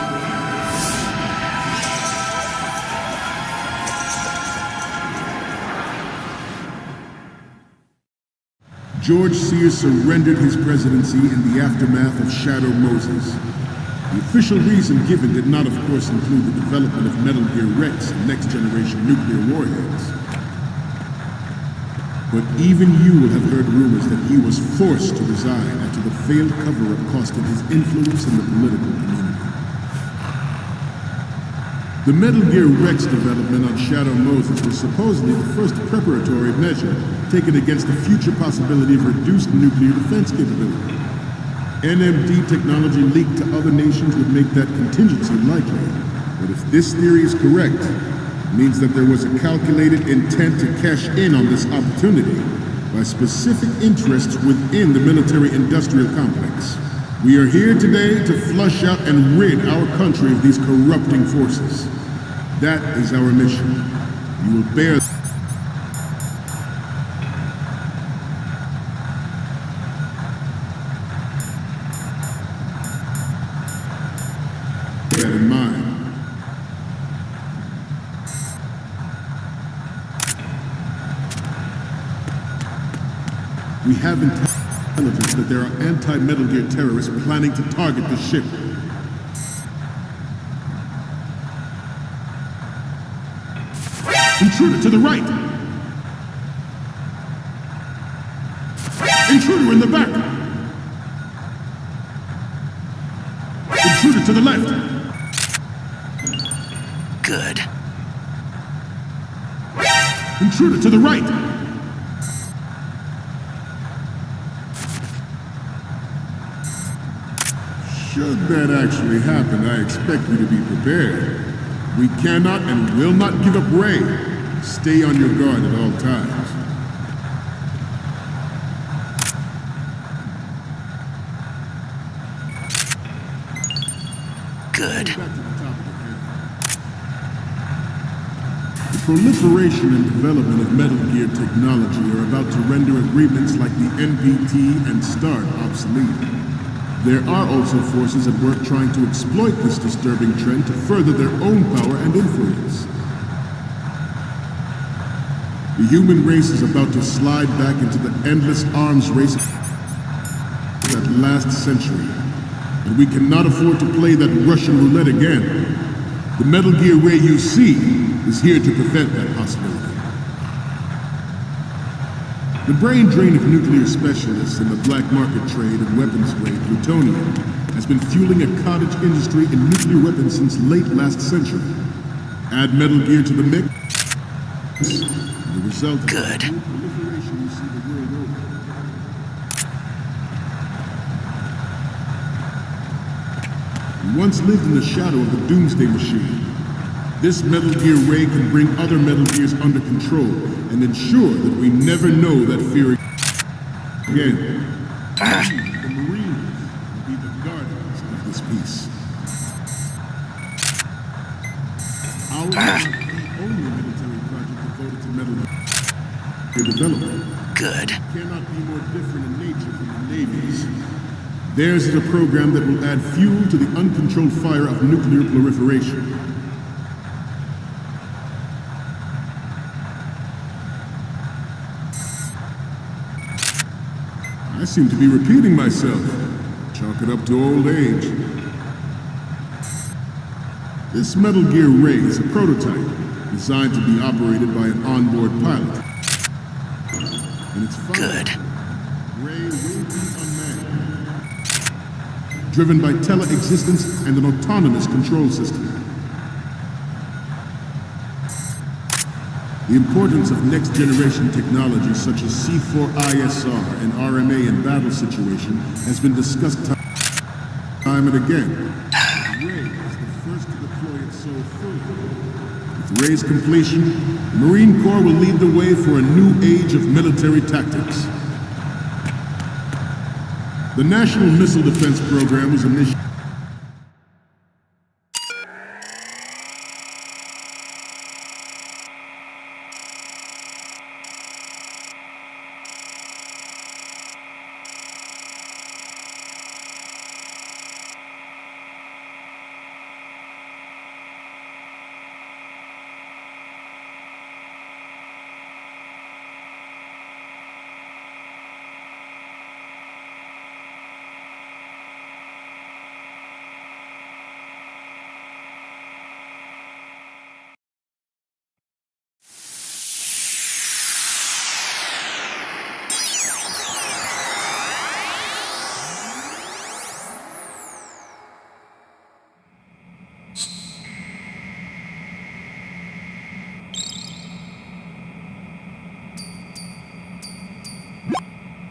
George Sears surrendered his presidency in the aftermath of Shadow Moses. The official reason given did not, of course, include the development of Metal Gear Rex and next-generation nuclear warheads. But even you will have heard rumors that he was forced to resign after the failed cover-up cost him his influence in the political community. The Metal Gear Rex development on Shadow Moses was supposedly the first preparatory measure taken against the future possibility of reduced nuclear defense capability. NMD technology leaked to other nations would make that contingency likely. But if this theory is correct, it means that there was a calculated intent to cash in on this opportunity by specific interests within the military-industrial complex. We are here today to flush out and rid our country of these corrupting forces. That is our mission. You will bear that in mind. We have intelligence that there are anti-Metal Gear terrorists planning to target the ship. Intruder to the right! Intruder in the back! Intruder to the left! Good. Intruder to the right! Should that actually happen, I expect you to be prepared. We cannot and will not give up Ray. Stay on your guard at all times. Good. The proliferation and development of Metal Gear technology are about to render agreements like the NPT and START obsolete. There are also forces at work trying to exploit this disturbing trend to further their own power and influence. The human race is about to slide back into the endless arms race of that last century, and we cannot afford to play that Russian roulette again. The Metal Gear Ray you see is here to prevent that possibility. The brain drain of nuclear specialists in the black market trade and weapons grade plutonium has been fueling a cottage industry in nuclear weapons since late last century. Add Metal Gear to the mix, and the result is Good. the proliferation you see the world over. We once lived in the shadow of the Doomsday Machine. This Metal Gear Ray can bring other Metal Gears under control and ensure that we never know that fear again. The Marines will be the guardians of this peace. The only military project devoted to metal gear development. Good. Cannot be more different in nature from the Navy's. Theirs is a program that will add fuel to the uncontrolled fire of nuclear proliferation. I seem to be repeating myself. Chalk it up to old age. This Metal Gear Ray is a prototype designed to be operated by an onboard pilot. And it's fine. Good. Ray will be unmanned. Driven by tele-existence and an autonomous control system. The importance of next-generation technology such as C4ISR and RMA in battle situation has been discussed time and again. Ray is the first to deploy it so fully. With Ray's completion, the Marine Corps will lead the way for a new age of military tactics. The National Missile Defense Program was initiated.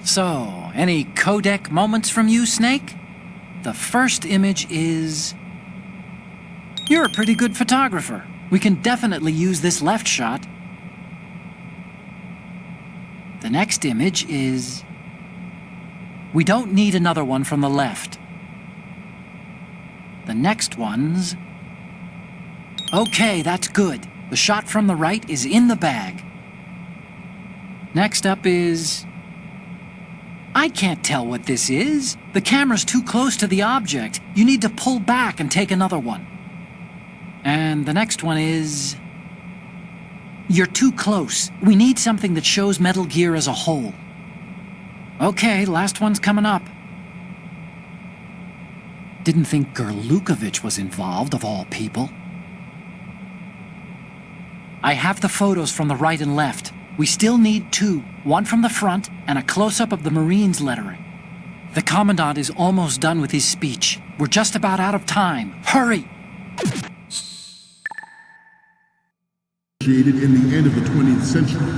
So, any codec moments from you, Snake? The first image is... You're a pretty good photographer. We can definitely use this left shot. The next image is... We don't need another one from the left. The next one's... Okay, that's good. The shot from the right is in the bag. Next up is... I can't tell what this is. The camera's too close to the object. You need to pull back and take another one. And the next one is... You're too close. We need something that shows Metal Gear as a whole. Okay, last one's coming up. Didn't think Gerlukovich was involved, of all people. I have the photos from the right and left. We still need two, one from the front and a close-up of the Marines' lettering. The Commandant is almost done with his speech. We're just about out of time. Hurry! Initiated in the end of the 20th century,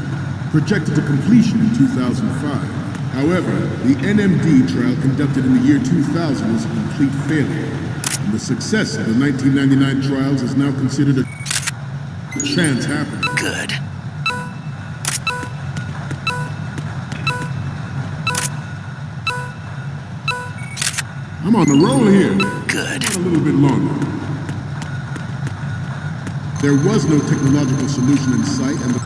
projected to completion in 2005. However, the NMD trial conducted in the year 2000 was a complete failure, and the success of the 1999 trials is now considered a chance happening. Good. I'm on the roll here. Good. A little bit longer. There was no technological solution in sight, and the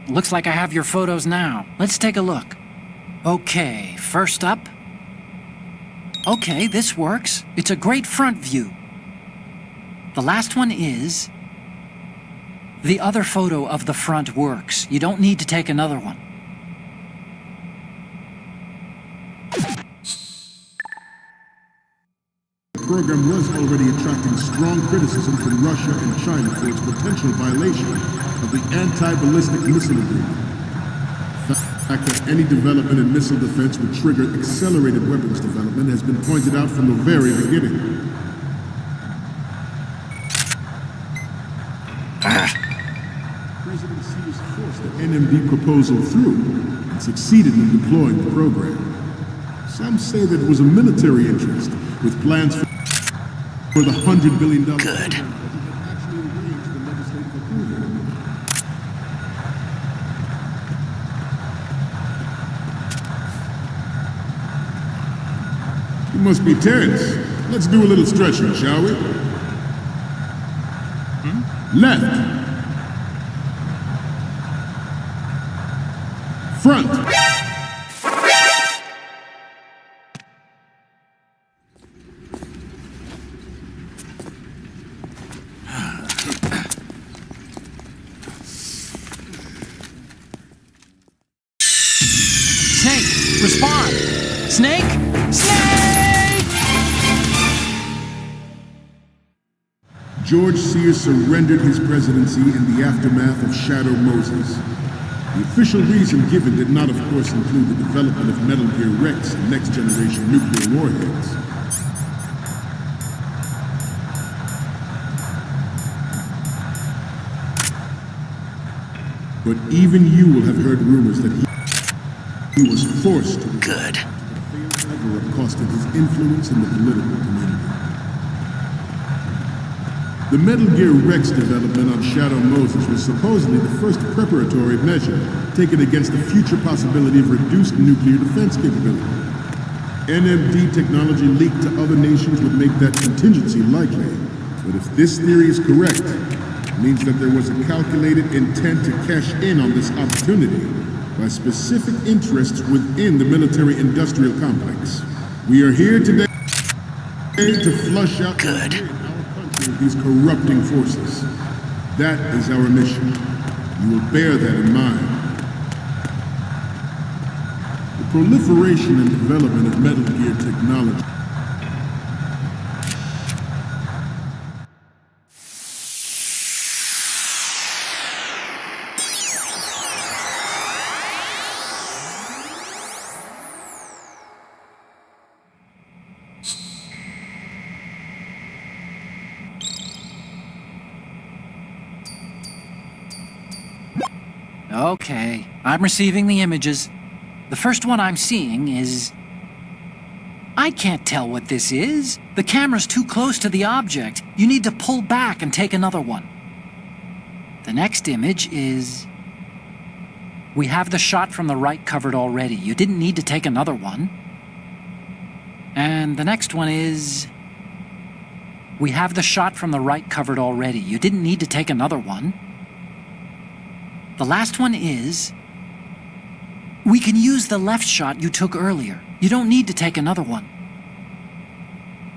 Looks like I have your photos now. Let's take a look. Okay, first up. Okay, this works. It's a great front view. The last one is... The other photo of the front works. You don't need to take another one. The program was already attracting strong criticism from Russia and China for its potential violation of the anti-ballistic missile agreement. The fact that any development in missile defense would trigger accelerated weapons development has been pointed out from the very beginning. President Xi was forced the NMD proposal through and succeeded in deploying the program. Some say that it was a military interest with plans for the $100 billion. Good. You must be tense. Let's do a little stretching, shall we? Left. Front. Snake, respond! Snake? Snake! George Sears surrendered his presidency in the aftermath of Shadow Moses. The official reason given did not, of course, include the development of Metal Gear Rex and next-generation nuclear warheads. But even you will have heard rumors that he was forced to. Good. Never accosted his influence in the political community. The Metal Gear Rex development on Shadow Moses was supposedly the first preparatory measure taken against the future possibility of reduced nuclear defense capability. NMD technology leaked to other nations would make that contingency likely. But if this theory is correct, it means that there was a calculated intent to cash in on this opportunity by specific interests within the military-industrial complex. We are here today to flush out our country of these corrupting forces. That is our mission. You will bear that in mind. The proliferation and development of Metal Gear technology Okay, I'm receiving the images. The first one I'm seeing is... I can't tell what this is. The camera's too close to the object. You need to pull back and take another one. The next image is... We have the shot from the right covered already. You didn't need to take another one. And the next one is... We have the shot from the right covered already. You didn't need to take another one. The last one is... We can use the left shot you took earlier. You don't need to take another one.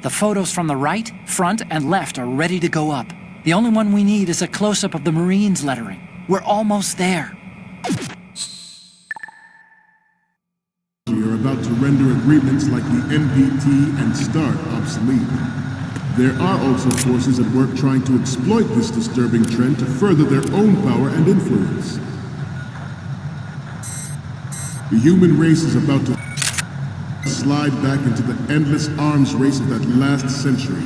The photos from the right, front, and left are ready to go up. The only one we need is a close-up of the Marines lettering. We're almost there. We are about to render agreements like the NPT and START obsolete. There are also forces at work trying to exploit this disturbing trend to further their own power and influence. The human race is about to slide back into the endless arms race of that last century,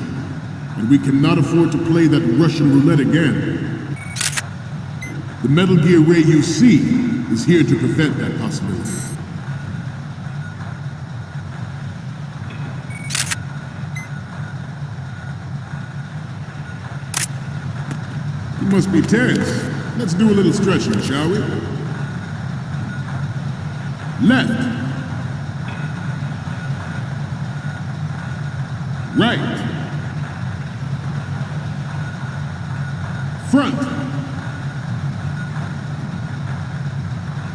and we cannot afford to play that Russian roulette again. The Metal Gear Ray you see is here to prevent that possibility. You must be tense. Let's do a little stretching, shall we? Left. Right. Front.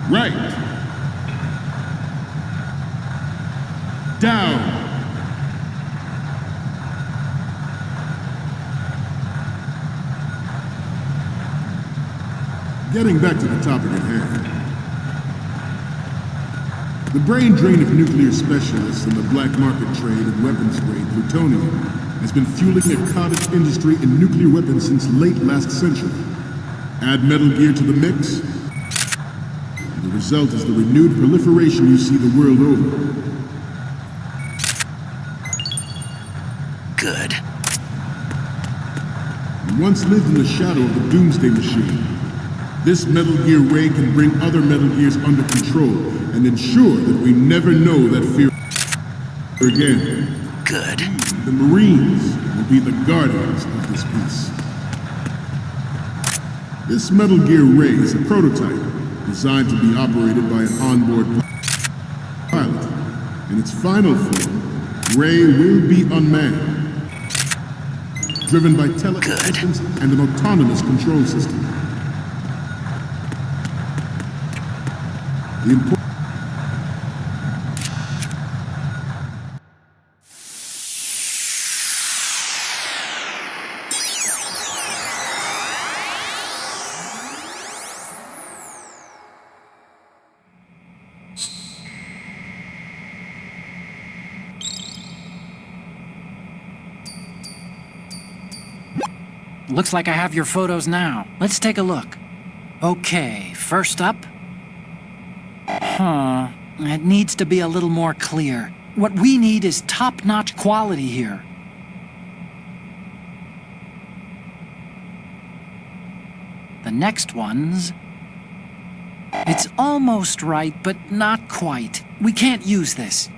Right. Down. Getting back to the topic at hand. The brain drain of nuclear specialists and the black market trade in weapons grade plutonium has been fueling a cottage industry in nuclear weapons since late last century. Add Metal Gear to the mix, and the result is the renewed proliferation you see the world over. Good. We once lived in the shadow of the Doomsday Machine. This Metal Gear Ray can bring other Metal Gears under control and ensure that we never know that fear again. Good. The Marines will be the guardians of this peace. This Metal Gear Ray is a prototype designed to be operated by an onboard pilot. In its final form, Ray will be unmanned, driven by tele-assistance and an autonomous control system. The Looks like I have your photos now. Let's take a look. Okay, first up. It needs to be a little more clear. What we need is top-notch quality here. The next one's... It's almost right, but not quite. We can't use this.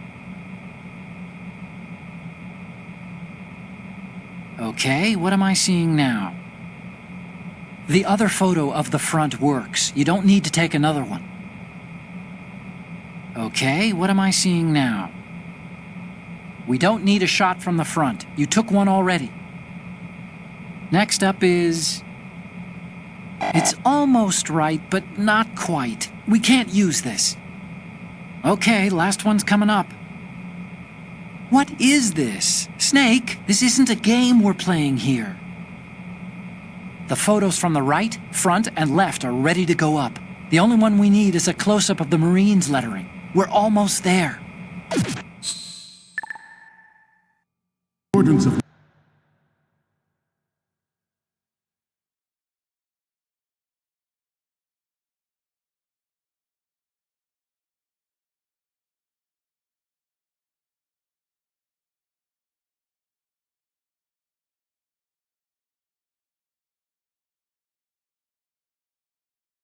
Okay, what am I seeing now? The other photo of the front works. You don't need to take another one. Okay, what am I seeing now? We don't need a shot from the front. You took one already. Next up is... It's almost right, but not quite. We can't use this. Okay, last one's coming up. What is this? Snake, this isn't a game we're playing here. The photos from the right, front, and left are ready to go up. The only one we need is a close-up of the Marines lettering. We're almost there. importance of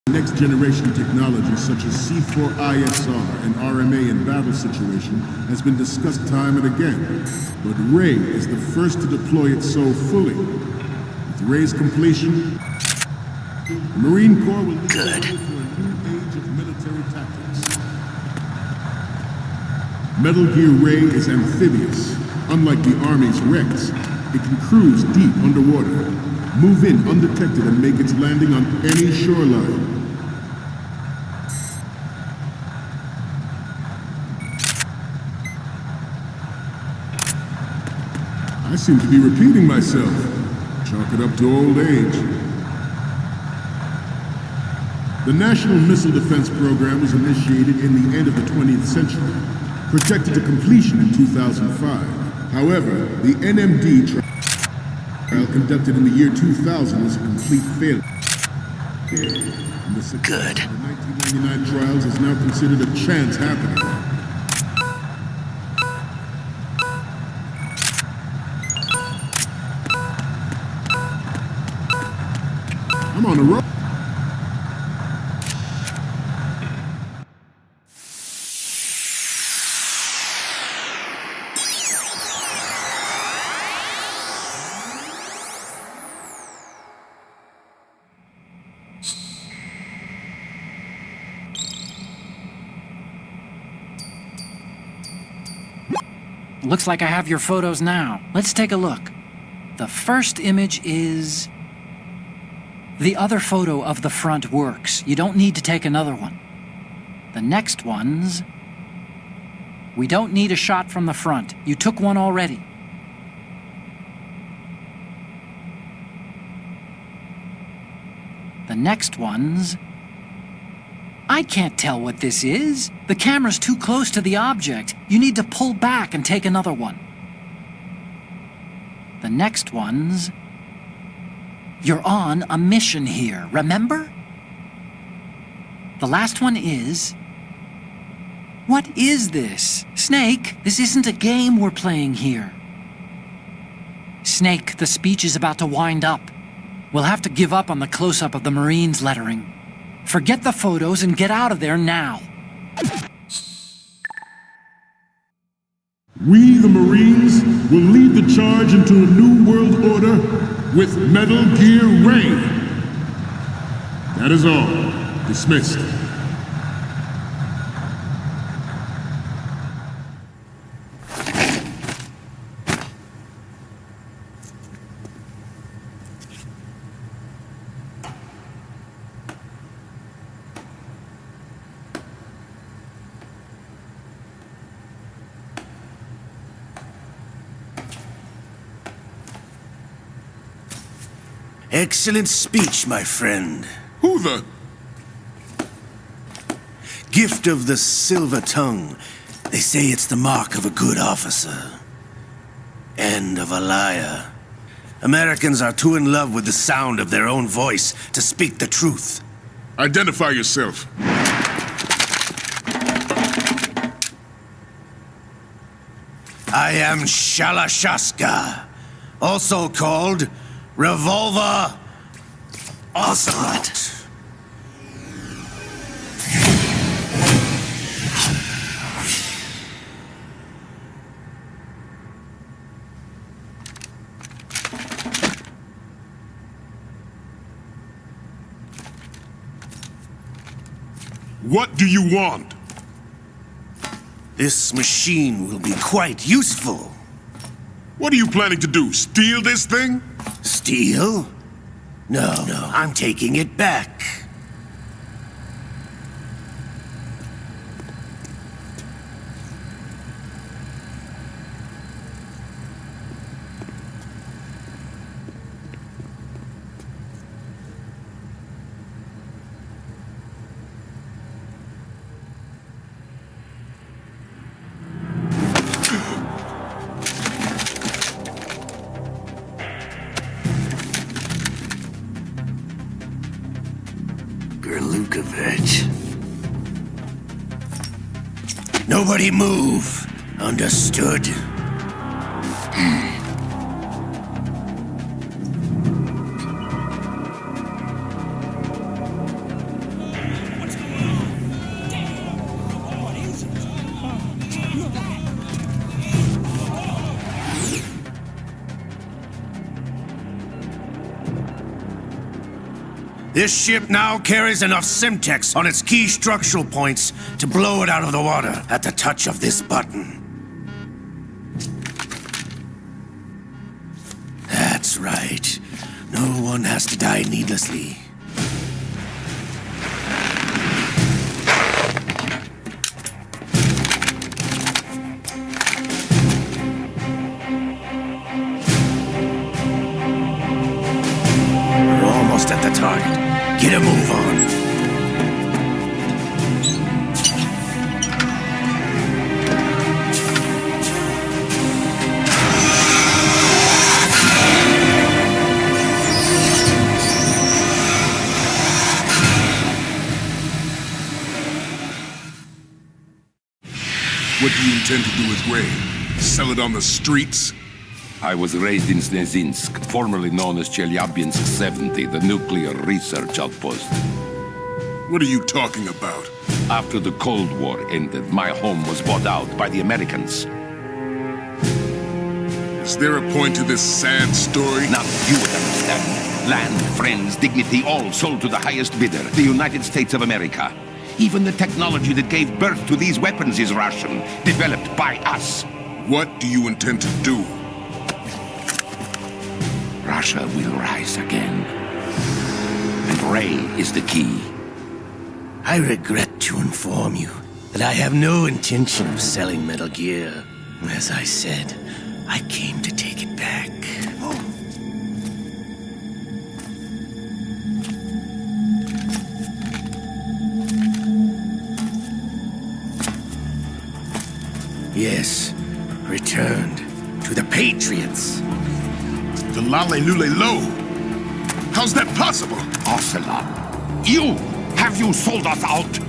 next generation technology such as C4ISR and RMA in battle situation has been discussed time and again, but Ray is the first to deploy it so fully. With Ray's completion, the Marine Corps will lead the way for a new age of military tactics. Metal Gear Ray is amphibious. Unlike the Army's Rex, it can cruise deep underwater, move in undetected and make its landing on any shoreline. I seem to be repeating myself. Chalk it up to old age. The National Missile Defense Program was initiated in the end of the 20th century, projected to completion in 2005. However, the NMD trial conducted in the year 2000 was a complete failure. And the success of the 1999 trials is now considered a chance happening. I'm on a roll. Looks like I have your photos now. Let's take a look. The first image is... The other photo of the front works. You don't need to take another one. The next one's... We don't need a shot from the front. You took one already. The next one's... I can't tell what this is. The camera's too close to the object. You need to pull back and take another one. The next one's... You're on a mission here, remember? The last one is... What is this? Snake, this isn't a game we're playing here. Snake, the speech is about to wind up. We'll have to give up on the close-up of the Marines lettering. Forget the photos and get out of there now. We, the Marines, will lead the charge into a new world order with Metal Gear Ray. That is all. Dismissed. Excellent speech, my friend. Who the... Gift of the silver tongue. They say it's the mark of a good officer. And of a liar. Americans are too in love with the sound of their own voice to speak the truth. Identify yourself. I am Shalashaska, also called Revolver Ocelot. What do you want? This machine will be quite useful. What are you planning to do? Steal this thing? Steal? No, I'm taking it back. Gerlukovich. Nobody move. Understood? This ship now carries enough Simtex on its key structural points to blow it out of the water at the touch of this button. That's right. No one has to die needlessly. We're almost at the target. Get a move on. What do you intend to do with Ray? Sell it on the streets? I was raised in Snezinsk, formerly known as Chelyabinsk 70, the nuclear research outpost. What are you talking about? After the Cold War ended, my home was bought out by the Americans. Is there a point to this sad story? Now you would understand. Land, friends, dignity, all sold to the highest bidder, the United States of America. Even the technology that gave birth to these weapons is Russian, developed by us. What do you intend to do? Russia will rise again. And Ray is the key. I regret to inform you that I have no intention of selling Metal Gear. As I said, I came to take it back. Yes, returned to the Patriots. The Lale Lule Lo? How's that possible? Ocelot, you! Have you sold us out?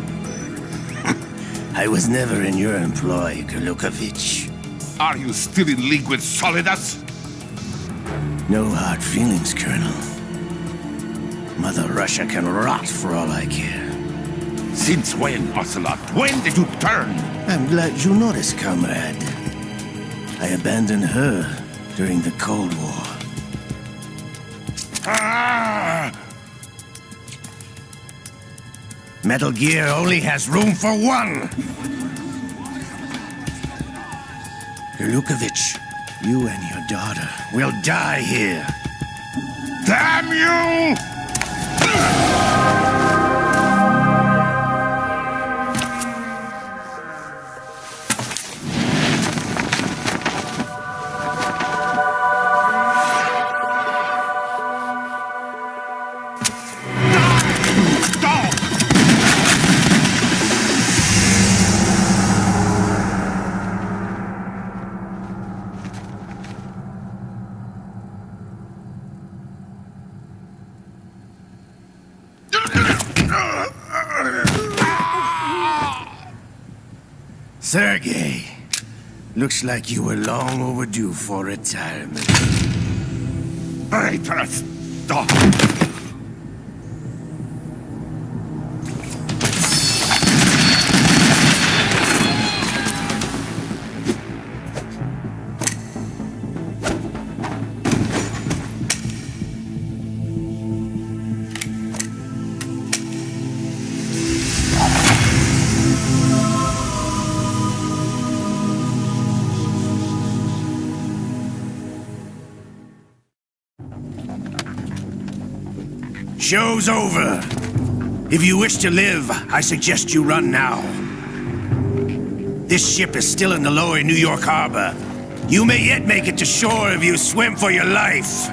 I was never in your employ, Gerlukovich. Are you still in league with Solidas? No hard feelings, Colonel. Mother Russia can rot for all I care. Since when, Ocelot? When did you turn? I'm glad you noticed, comrade. I abandoned her during the Cold War. Ah! Metal Gear only has room for one! Lukovich, you and your daughter will die here. Damn you! Sergei, looks like you were long overdue for retirement. Traitorous dog! Show's over. If you wish to live, I suggest you run now. This ship is still in the lower New York harbor. You may yet make it to shore if you swim for your life.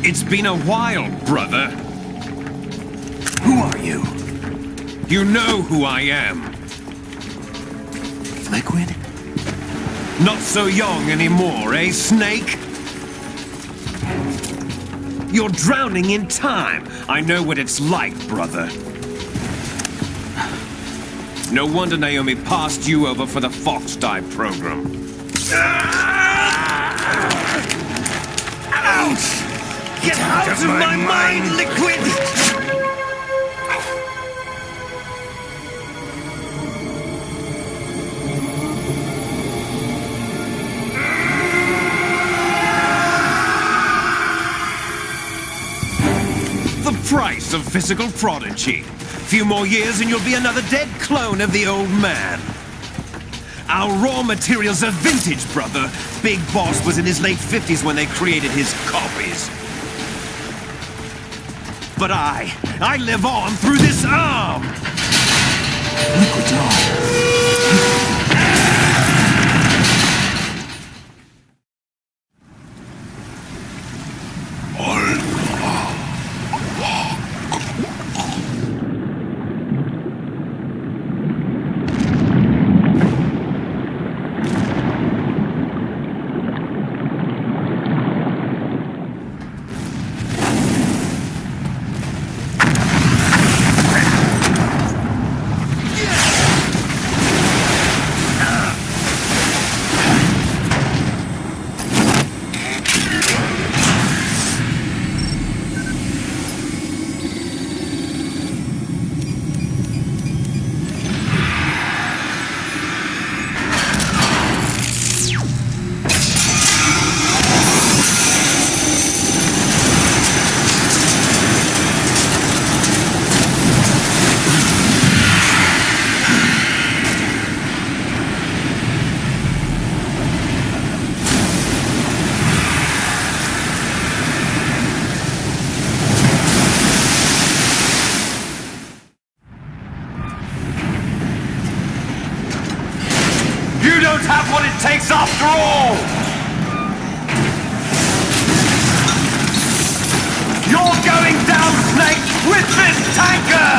It's been a while, brother. Who are you? You know who I am. Liquid? Not so young anymore, eh, Snake? You're drowning in time. I know what it's like, brother. No wonder Naomi passed you over for the Fox Dive program. Ouch! Get out of my mind, Liquid! The price of physical prodigy. Few more years and you'll be another dead clone of the old man. Our raw materials are vintage, brother. Big Boss was in his late 50s when they created his copies. But I live on through this arm! Liquid's on. You don't have what it takes after all! You're going down, Snake, with this tanker!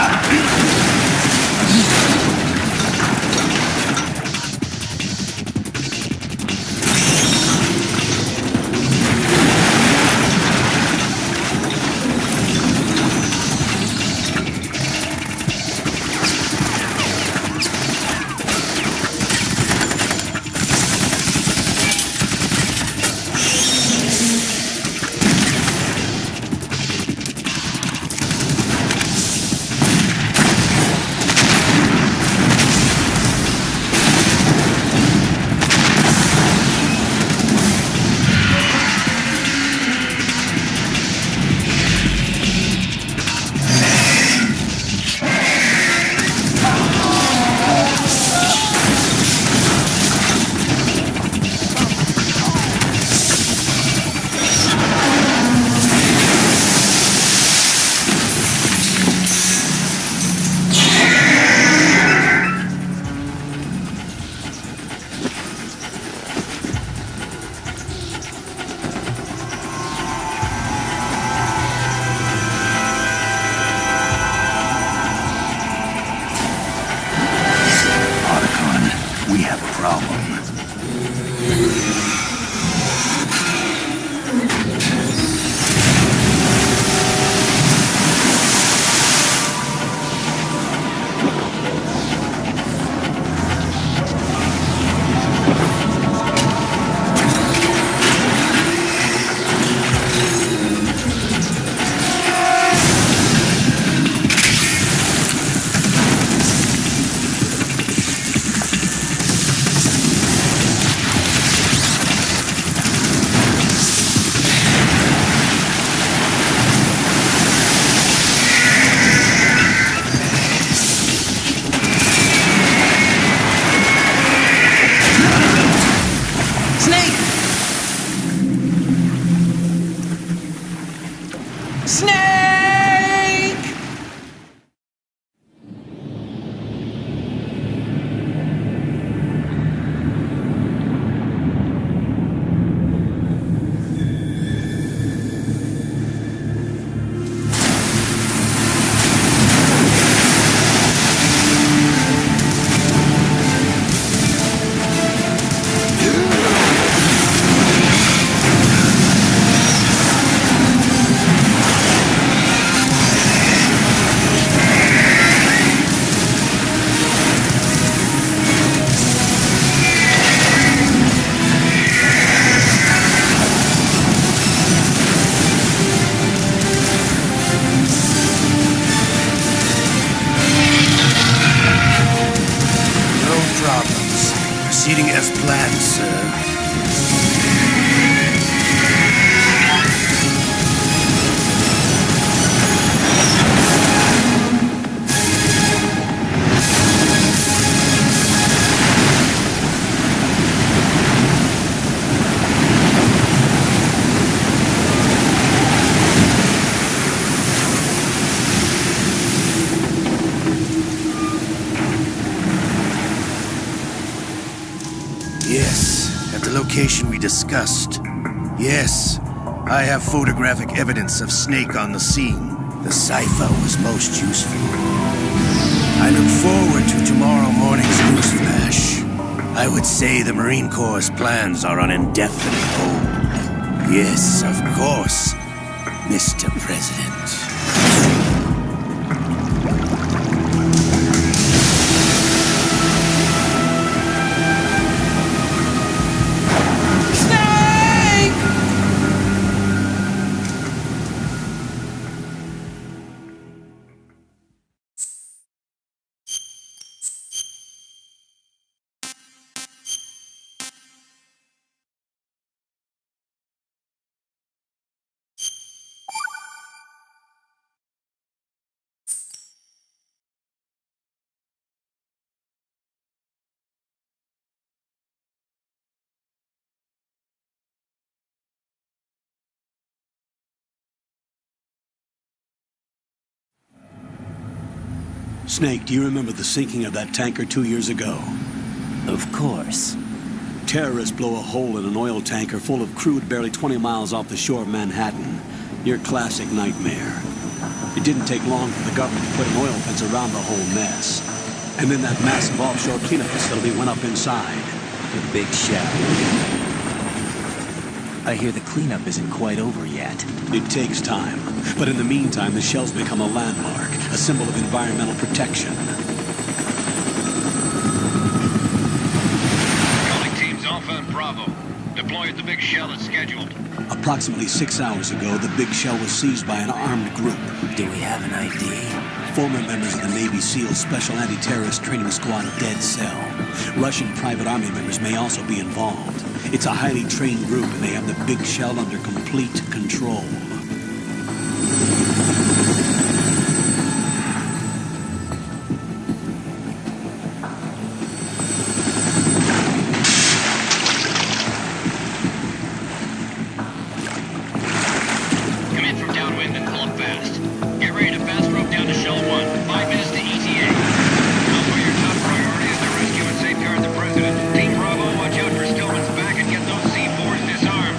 We have a problem. Proceeding as planned, sir. Yes, at the location we discussed. Yes, I have photographic evidence of Snake on the scene. The cipher was most useful. I look forward to tomorrow morning's news flash. I would say the Marine Corps' plans are on indefinite hold. Yes, of course, Mr. President. Snake, do you remember the sinking of that tanker 2 years ago? Of course. Terrorists blow a hole in an oil tanker full of crude barely 20 miles off the shore of Manhattan. Your classic nightmare. It didn't take long for the government to put an oil fence around the whole mess. And then that massive offshore cleanup facility went up inside. The Big Shell. I hear the cleanup isn't quite over yet. It takes time. But in the meantime, the shell's become a landmark, a symbol of environmental protection. Calling teams Alpha and Bravo. Deploy at the Big Shell as scheduled. Approximately 6 hours ago, the Big Shell was seized by an armed group. Do we have an ID? Former members of the Navy SEALs Special Anti-Terrorist Training Squad Dead Cell. Russian private army members may also be involved. It's a highly trained group, and they have the Big Shell under complete control. Come in from downwind and pull up fast. Get ready to fast rope down to Shell 1. 5 minutes to ETA. Alpha, your top priority is to rescue and safeguard the President. Team Bravo, watch out for Stillman's back and get those C4s disarmed.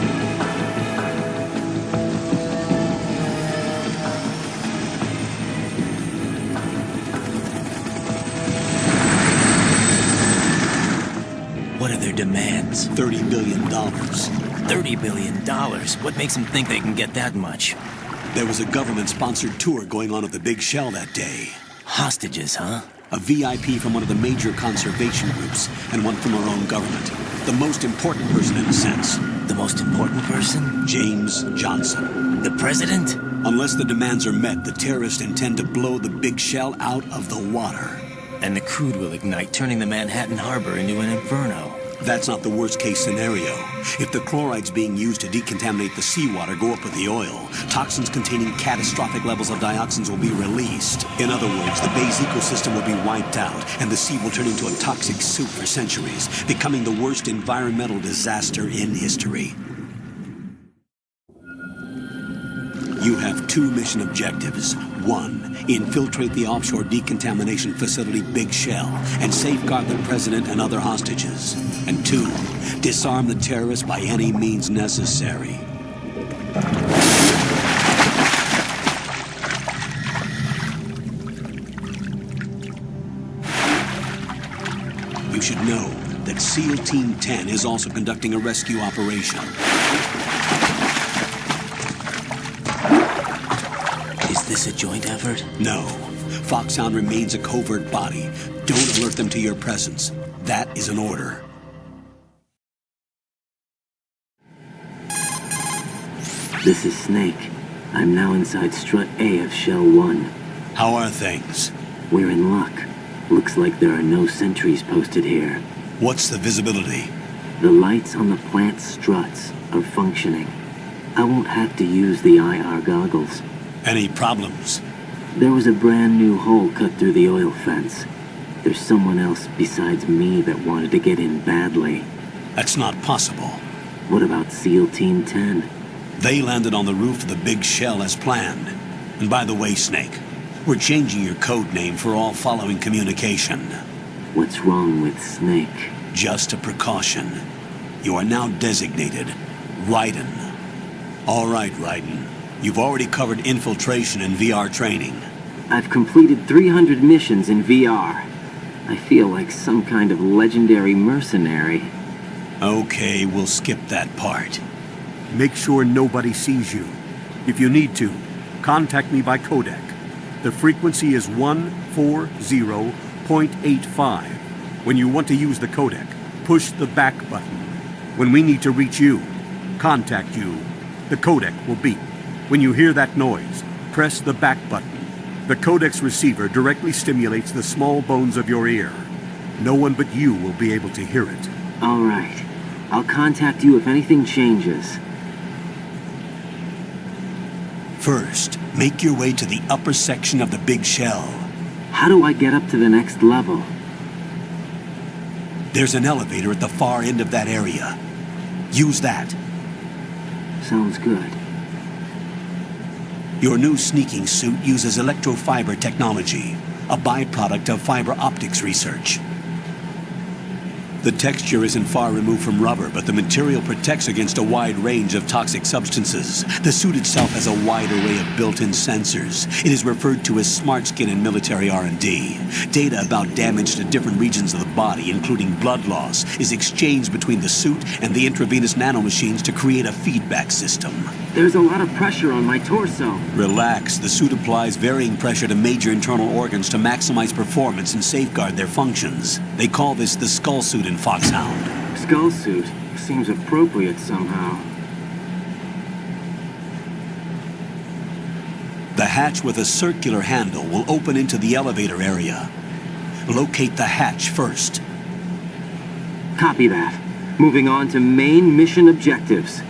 What are their demands? $30 billion. $30 billion? What makes them think they can get that much? There was a government-sponsored tour going on at the Big Shell that day. Hostages, huh? A VIP from one of the major conservation groups, and one from our own government. The most important person in a sense. The most important person? James Johnson. The President? Unless the demands are met, the terrorists intend to blow the Big Shell out of the water. And the crude will ignite, turning the Manhattan Harbor into an inferno. That's not the worst-case scenario. If the chlorides being used to decontaminate the seawater go up with the oil, toxins containing catastrophic levels of dioxins will be released. In other words, the bay's ecosystem will be wiped out, and the sea will turn into a toxic soup for centuries, becoming the worst environmental disaster in history. You have 2 mission objectives. 1, infiltrate the offshore decontamination facility Big Shell and safeguard the President and other hostages. And 2, disarm the terrorists by any means necessary. You should know that SEAL Team 10 is also conducting a rescue operation. Is this a joint effort? No. Foxhound remains a covert body. Don't alert them to your presence. That is an order. This is Snake. I'm now inside Strut A of Shell 1. How are things? We're in luck. Looks like there are no sentries posted here. What's the visibility? The lights on the plant struts are functioning. I won't have to use the IR goggles. Any problems? There was a brand new hole cut through the oil fence. There's someone else besides me that wanted to get in badly. That's not possible. What about SEAL Team 10? They landed on the roof of the Big Shell as planned. And by the way, Snake, we're changing your code name for all following communication. What's wrong with Snake? Just a precaution. You are now designated Raiden. All right, Raiden. You've already covered infiltration and VR training. I've completed 300 missions in VR. I feel like some kind of legendary mercenary. Okay, we'll skip that part. Make sure nobody sees you. If you need to, contact me by codec. The frequency is 140.85. When you want to use the codec, push the back button. When we need to reach you, contact you, the codec will beep. When you hear that noise, press the back button. The codec's receiver directly stimulates the small bones of your ear. No one but you will be able to hear it. All right. I'll contact you if anything changes. First, make your way to the upper section of the Big Shell. How do I get up to the next level? There's an elevator at the far end of that area. Use that. Sounds good. Your new sneaking suit uses electrofiber technology, a byproduct of fiber optics research. The texture isn't far removed from rubber, but the material protects against a wide range of toxic substances. The suit itself has a wide array of built-in sensors. It is referred to as smart skin in military R&D. Data about damage to different regions of the body, including blood loss, is exchanged between the suit and the intravenous nanomachines to create a feedback system. There's a lot of pressure on my torso. Relax. The suit applies varying pressure to major internal organs to maximize performance and safeguard their functions. They call this the skull suit in Foxhound. Skull suit seems appropriate somehow. The hatch with a circular handle will open into the elevator area. Locate the hatch first. Copy that. Moving on to main mission objectives.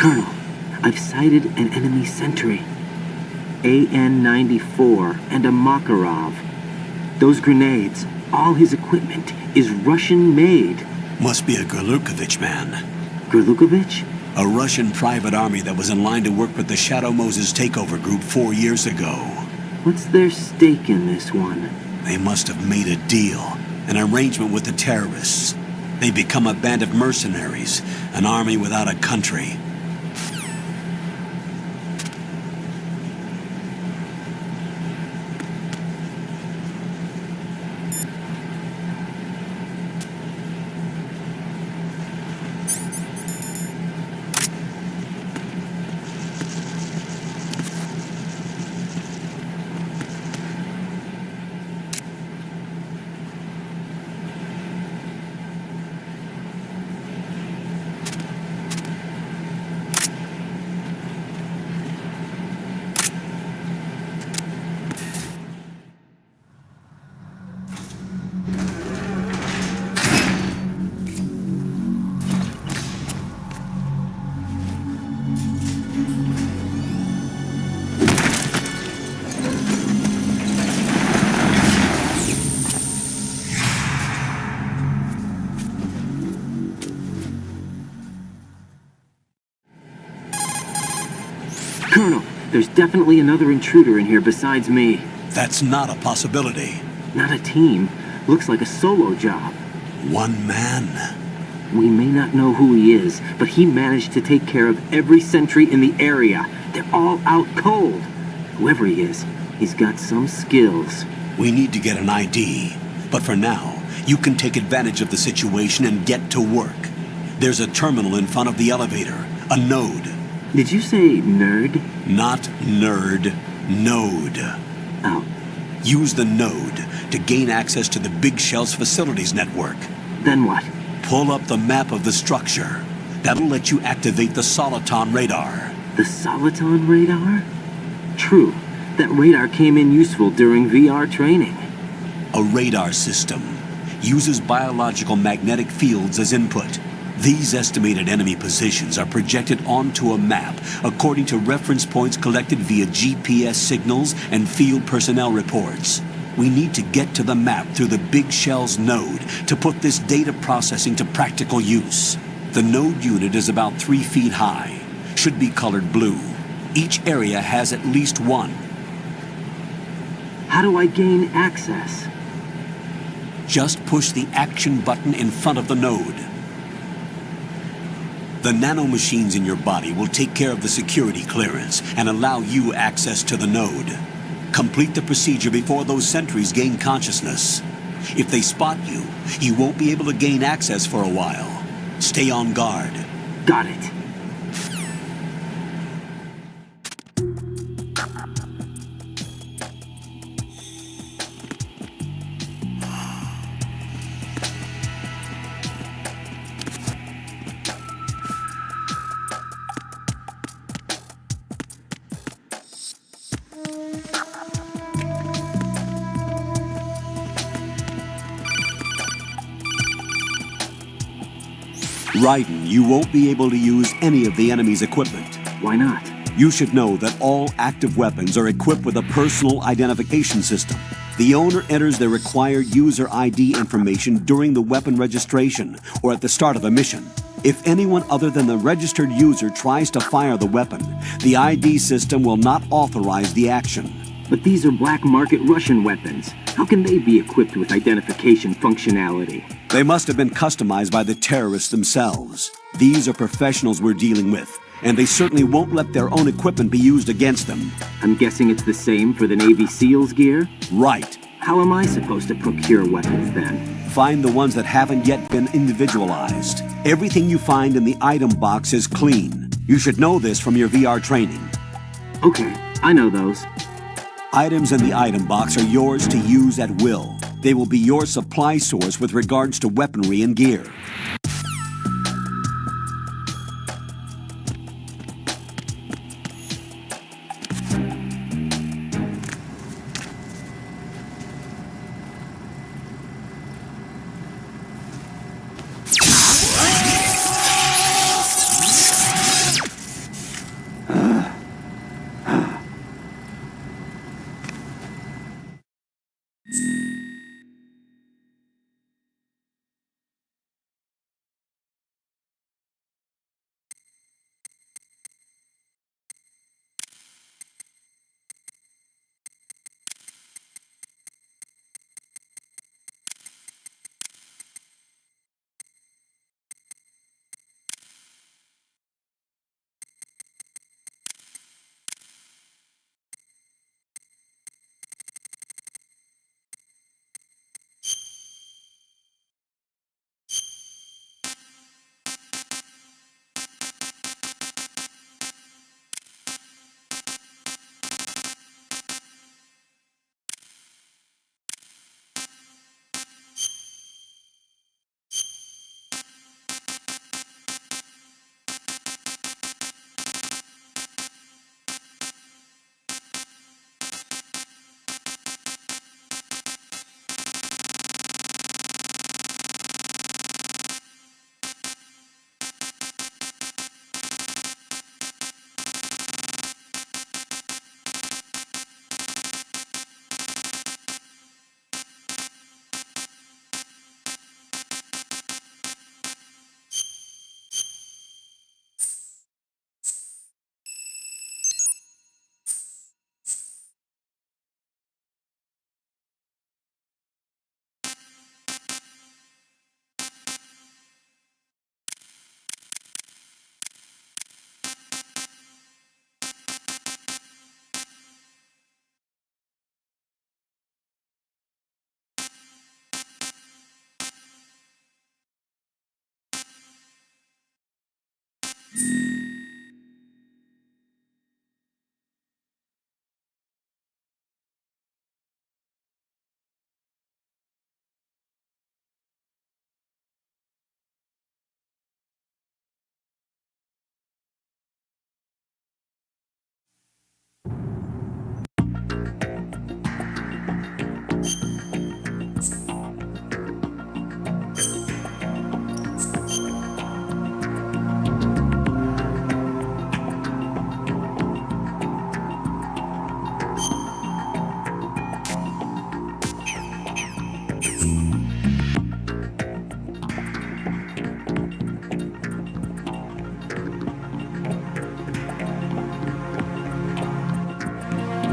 Colonel, I've sighted an enemy sentry. AN-94 and a Makarov. Those grenades, all his equipment, is Russian-made. Must be a Gurlukovich man. Gurlukovich? A Russian private army that was in line to work with the Shadow Moses takeover group 4 years ago. What's their stake in this one? They must have made a deal, an arrangement with the terrorists. They become a band of mercenaries, an army without a country. Colonel, there's definitely another intruder in here besides me. That's not a possibility. Not a team. Looks like a solo job. One man. We may not know who he is, but he managed to take care of every sentry in the area. They're all out cold. Whoever he is, he's got some skills. We need to get an ID. But for now, you can take advantage of the situation and get to work. There's a terminal in front of the elevator. A node. Did you say nerd? Not nerd. Node. Oh. Use the node to gain access to the Big Shell's facilities network. Then what? Pull up the map of the structure. That'll let you activate the Soliton radar. The Soliton radar? True. That radar came in useful during VR training. A radar system uses biological magnetic fields as input. These estimated enemy positions are projected onto a map according to reference points collected via GPS signals and field personnel reports. We need to get to the map through the Big Shell's node to put this data processing to practical use. The node unit is about 3 feet high, should be colored blue. Each area has at least one. How do I gain access? Just push the action button in front of the node. The nanomachines in your body will take care of the security clearance and allow you access to the node. Complete the procedure before those sentries gain consciousness. If they spot you, you won't be able to gain access for a while. Stay on guard. Got it. Raiden, you won't be able to use any of the enemy's equipment. Why not? You should know that all active weapons are equipped with a personal identification system. The owner enters their required user ID information during the weapon registration or at the start of a mission. If anyone other than the registered user tries to fire the weapon, the ID system will not authorize the action. But these are black market Russian weapons. How can they be equipped with identification functionality? They must have been customized by the terrorists themselves. These are professionals we're dealing with, and they certainly won't let their own equipment be used against them. I'm guessing it's the same for the Navy SEALs gear? Right. How am I supposed to procure weapons then? Find the ones that haven't yet been individualized. Everything you find in the item box is clean. You should know this from your VR training. Okay, I know those. Items in the item box are yours to use at will. They will be your supply source with regards to weaponry and gear.